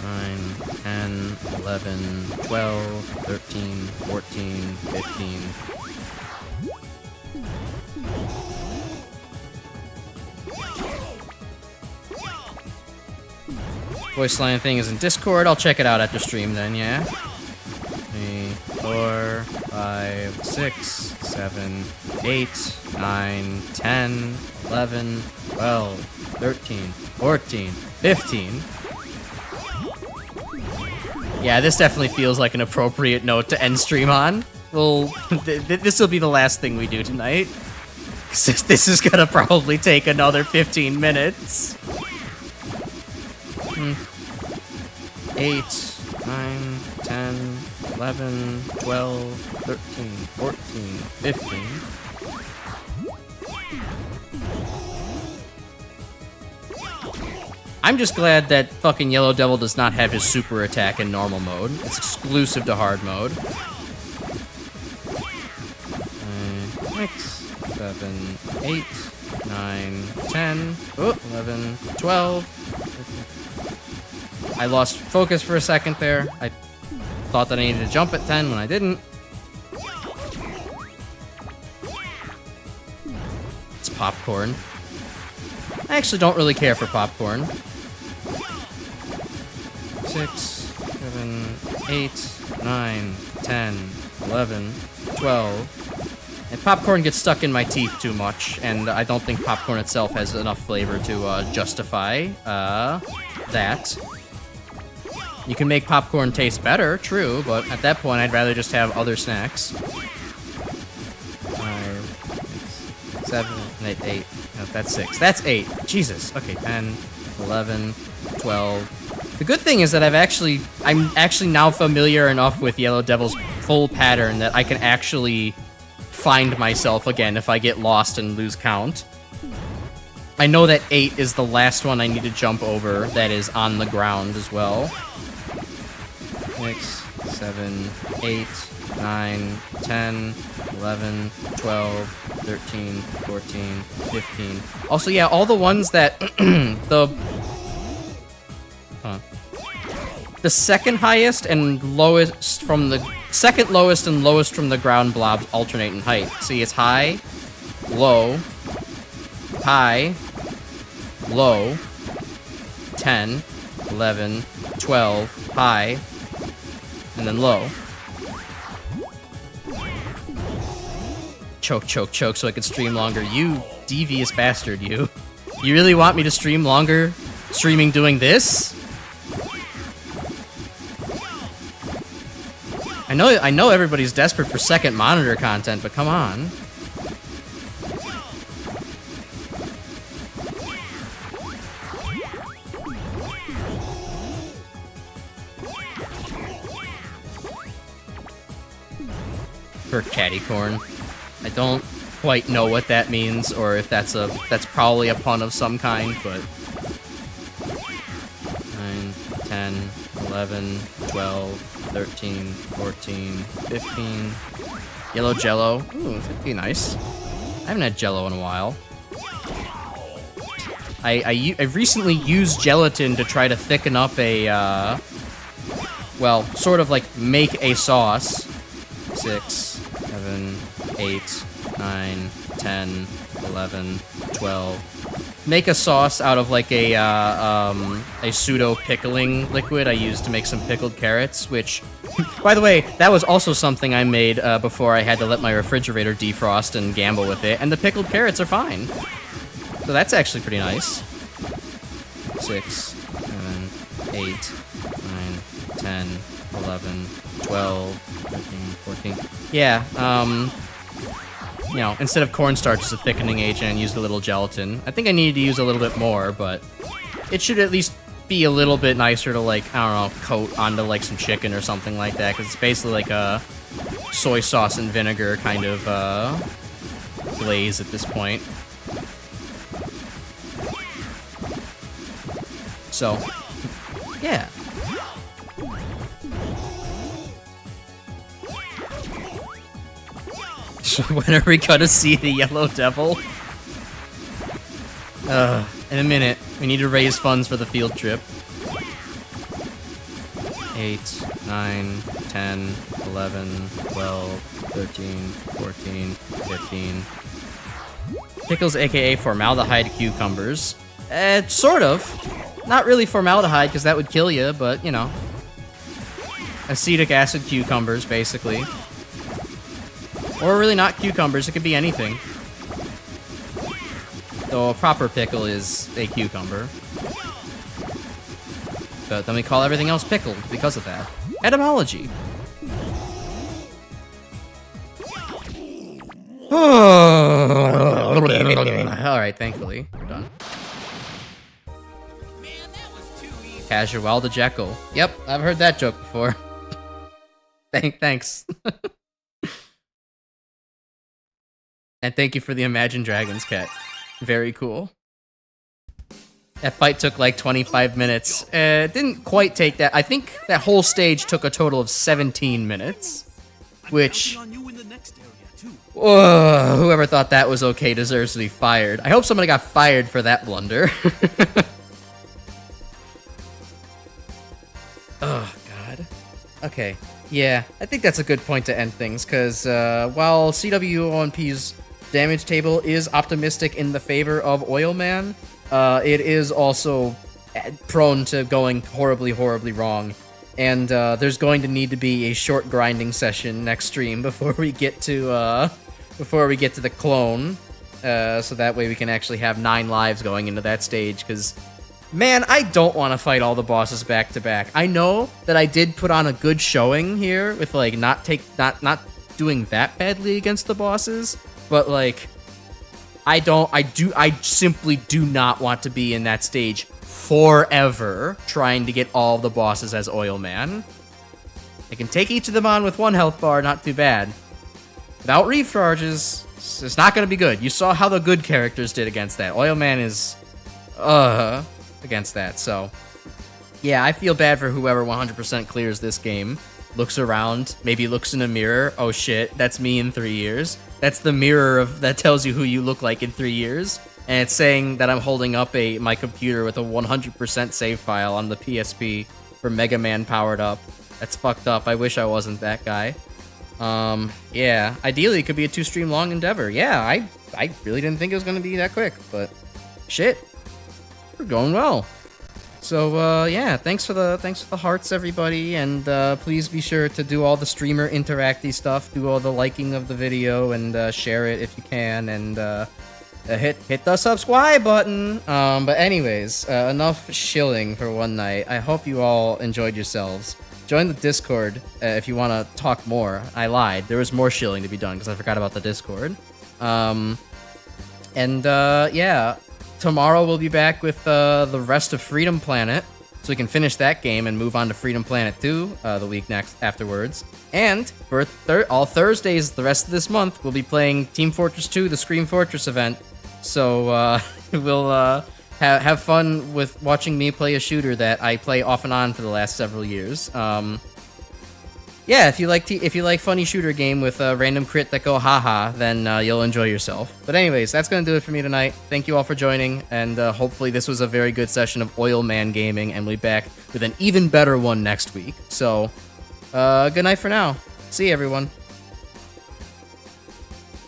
Speaker 1: 9, 10, 11, 12, 13, 14, 15. Voice line thing is in Discord. I'll check it out after stream then, yeah? 3, 4, 5, 6, 7, 8, 9, 10, 11, 12, 13, 14, 15. Yeah, this definitely feels like an appropriate note to end stream on. Well, this will be the last thing we do tonight. This is gonna probably take another 15 minutes. 8, 9, 10, 11, 12, 13, 14, 15. I'm just glad that fucking Yellow Devil does not have his super attack in normal mode. It's exclusive to hard mode. 6, 7, 8, 9, 10, 11, 12. I lost focus for a second there. I thought that I needed to jump at 10 when I didn't. It's popcorn. I actually don't really care for popcorn. 6, 7, 8, 9, 10, 11, 12. And popcorn gets stuck in my teeth too much, and I don't think popcorn itself has enough flavor to justify that. You can make popcorn taste better, true, but at that point I'd rather just have other snacks. 5, 6, 7, 8. No, that's 6. That's 8. Jesus. Okay, 10, 11, 12. The good thing is that I'm actually now familiar enough with Yellow Devil's full pattern that I can actually find myself again if I get lost and lose count. I know that 8 is the last one I need to jump over that is on the ground as well. 6, 7, 8, 9, 10, 11, 12, 13, 14, 15. Also, yeah, all the ones that the second highest and lowest from the second lowest and lowest from the ground blobs alternate in height. See, it's high, low, high, low, 10, 11, 12, high, and then low. Choke, choke, choke so I could stream longer. You devious bastard, you. You really want me to stream longer? Streaming doing this? I know everybody's desperate for second monitor content, but come on. For catty corn. I don't quite know what that means, or if that's probably a pun of some kind, but 9, 10, 11, 12, 13, 14, 15. Yellow Jello. Ooh, that'd be nice. I haven't had Jello in a while. I recently used gelatin to try to thicken up a, well, sort of like make a sauce. 6, 7, 8, 9, 10, 11, 12. Make a sauce out of like a pseudo pickling liquid I used to make some pickled carrots, which, by the way, that was also something I made before I had to let my refrigerator defrost and gamble with it, and the pickled carrots are fine. So that's actually pretty nice. 6, 7, 8, 9, 10, 11, 12, 13, 14. Yeah, you know, instead of cornstarch as a thickening agent, I used a little gelatin. I think I needed to use a little bit more, but it should at least be a little bit nicer to, like, I don't know, coat onto, like, some chicken or something like that, because it's basically like a soy sauce and vinegar kind of, glaze at this point. So, yeah. When are we gonna see the Yellow Devil? In a minute. We need to raise funds for the field trip. 8, 9, 10, 11, 12, 13, 14, 15. Pickles, aka formaldehyde cucumbers. Sort of. Not really formaldehyde, because that would kill you, but, you know. Acetic acid cucumbers, basically. Or really not cucumbers, it could be anything. Though a proper pickle is a cucumber. But then we call everything else pickled because of that. Etymology. Alright, thankfully. We're done.
Speaker 7: Man, that was too easy.
Speaker 1: Casual the Jekyll. Yep, I've heard that joke before. Thanks. And thank you for the Imagine Dragons cat. Very cool. That fight took like 25 minutes. It didn't quite take that. I think that whole stage took a total of 17 minutes. Which...
Speaker 4: On you in the next area, too.
Speaker 1: Whoever thought that was okay deserves to be fired. I hope somebody got fired for that blunder. Oh, God. Okay. Yeah, I think that's a good point to end things, because while CWONP's damage table is optimistic in the favor of Oil Man, it is also prone to going horribly, horribly wrong. And there's going to need to be a short grinding session next stream before we get to the clone, so that way we can actually have 9 lives going into that stage, because man, I don't want to fight all the bosses back to back. I know that I did put on a good showing here with like not doing that badly against the bosses, but like I simply do not want to be in that stage forever trying to get all the bosses as Oil Man. I can take each of them on with 1 health bar, not too bad. Without recharges, it's not going to be good. You saw how the good characters did against that. Oil Man is against that, so yeah, I feel bad for whoever 100% clears this game, looks around, maybe looks in a mirror, oh shit, that's me in 3 years. That's the mirror that tells you who you look like in 3 years, and it's saying that I'm holding up my computer with a 100% save file on the PSP for Megaman powered up. That's fucked up. I wish I wasn't that guy. Yeah, ideally it could be a 2-stream long endeavor. Yeah, I really didn't think it was gonna be that quick, but shit, we're going well. So yeah, thanks for the hearts, everybody, and please be sure to do all the streamer interacty stuff, do all the liking of the video, and share it if you can, and hit the subscribe button. But anyways, enough shilling for one night. I hope you all enjoyed yourselves. Join the Discord if you want to talk more. I lied. There was more shilling to be done because I forgot about the Discord. Yeah, tomorrow we'll be back with the rest of Freedom Planet, so we can finish that game and move on to Freedom Planet 2 the week next afterwards. And for all Thursdays the rest of this month, we'll be playing Team Fortress 2, the Scream Fortress event. So we'll have fun with watching me play a shooter that I play off and on for the last several years. Yeah, if you like funny shooter game with a random crit that go haha, then you'll enjoy yourself. But anyways, that's gonna do it for me tonight. Thank you all for joining, and hopefully this was a very good session of Oil Man Gaming, and we'll be back with an even better one next week. So, good night for now. See you, everyone.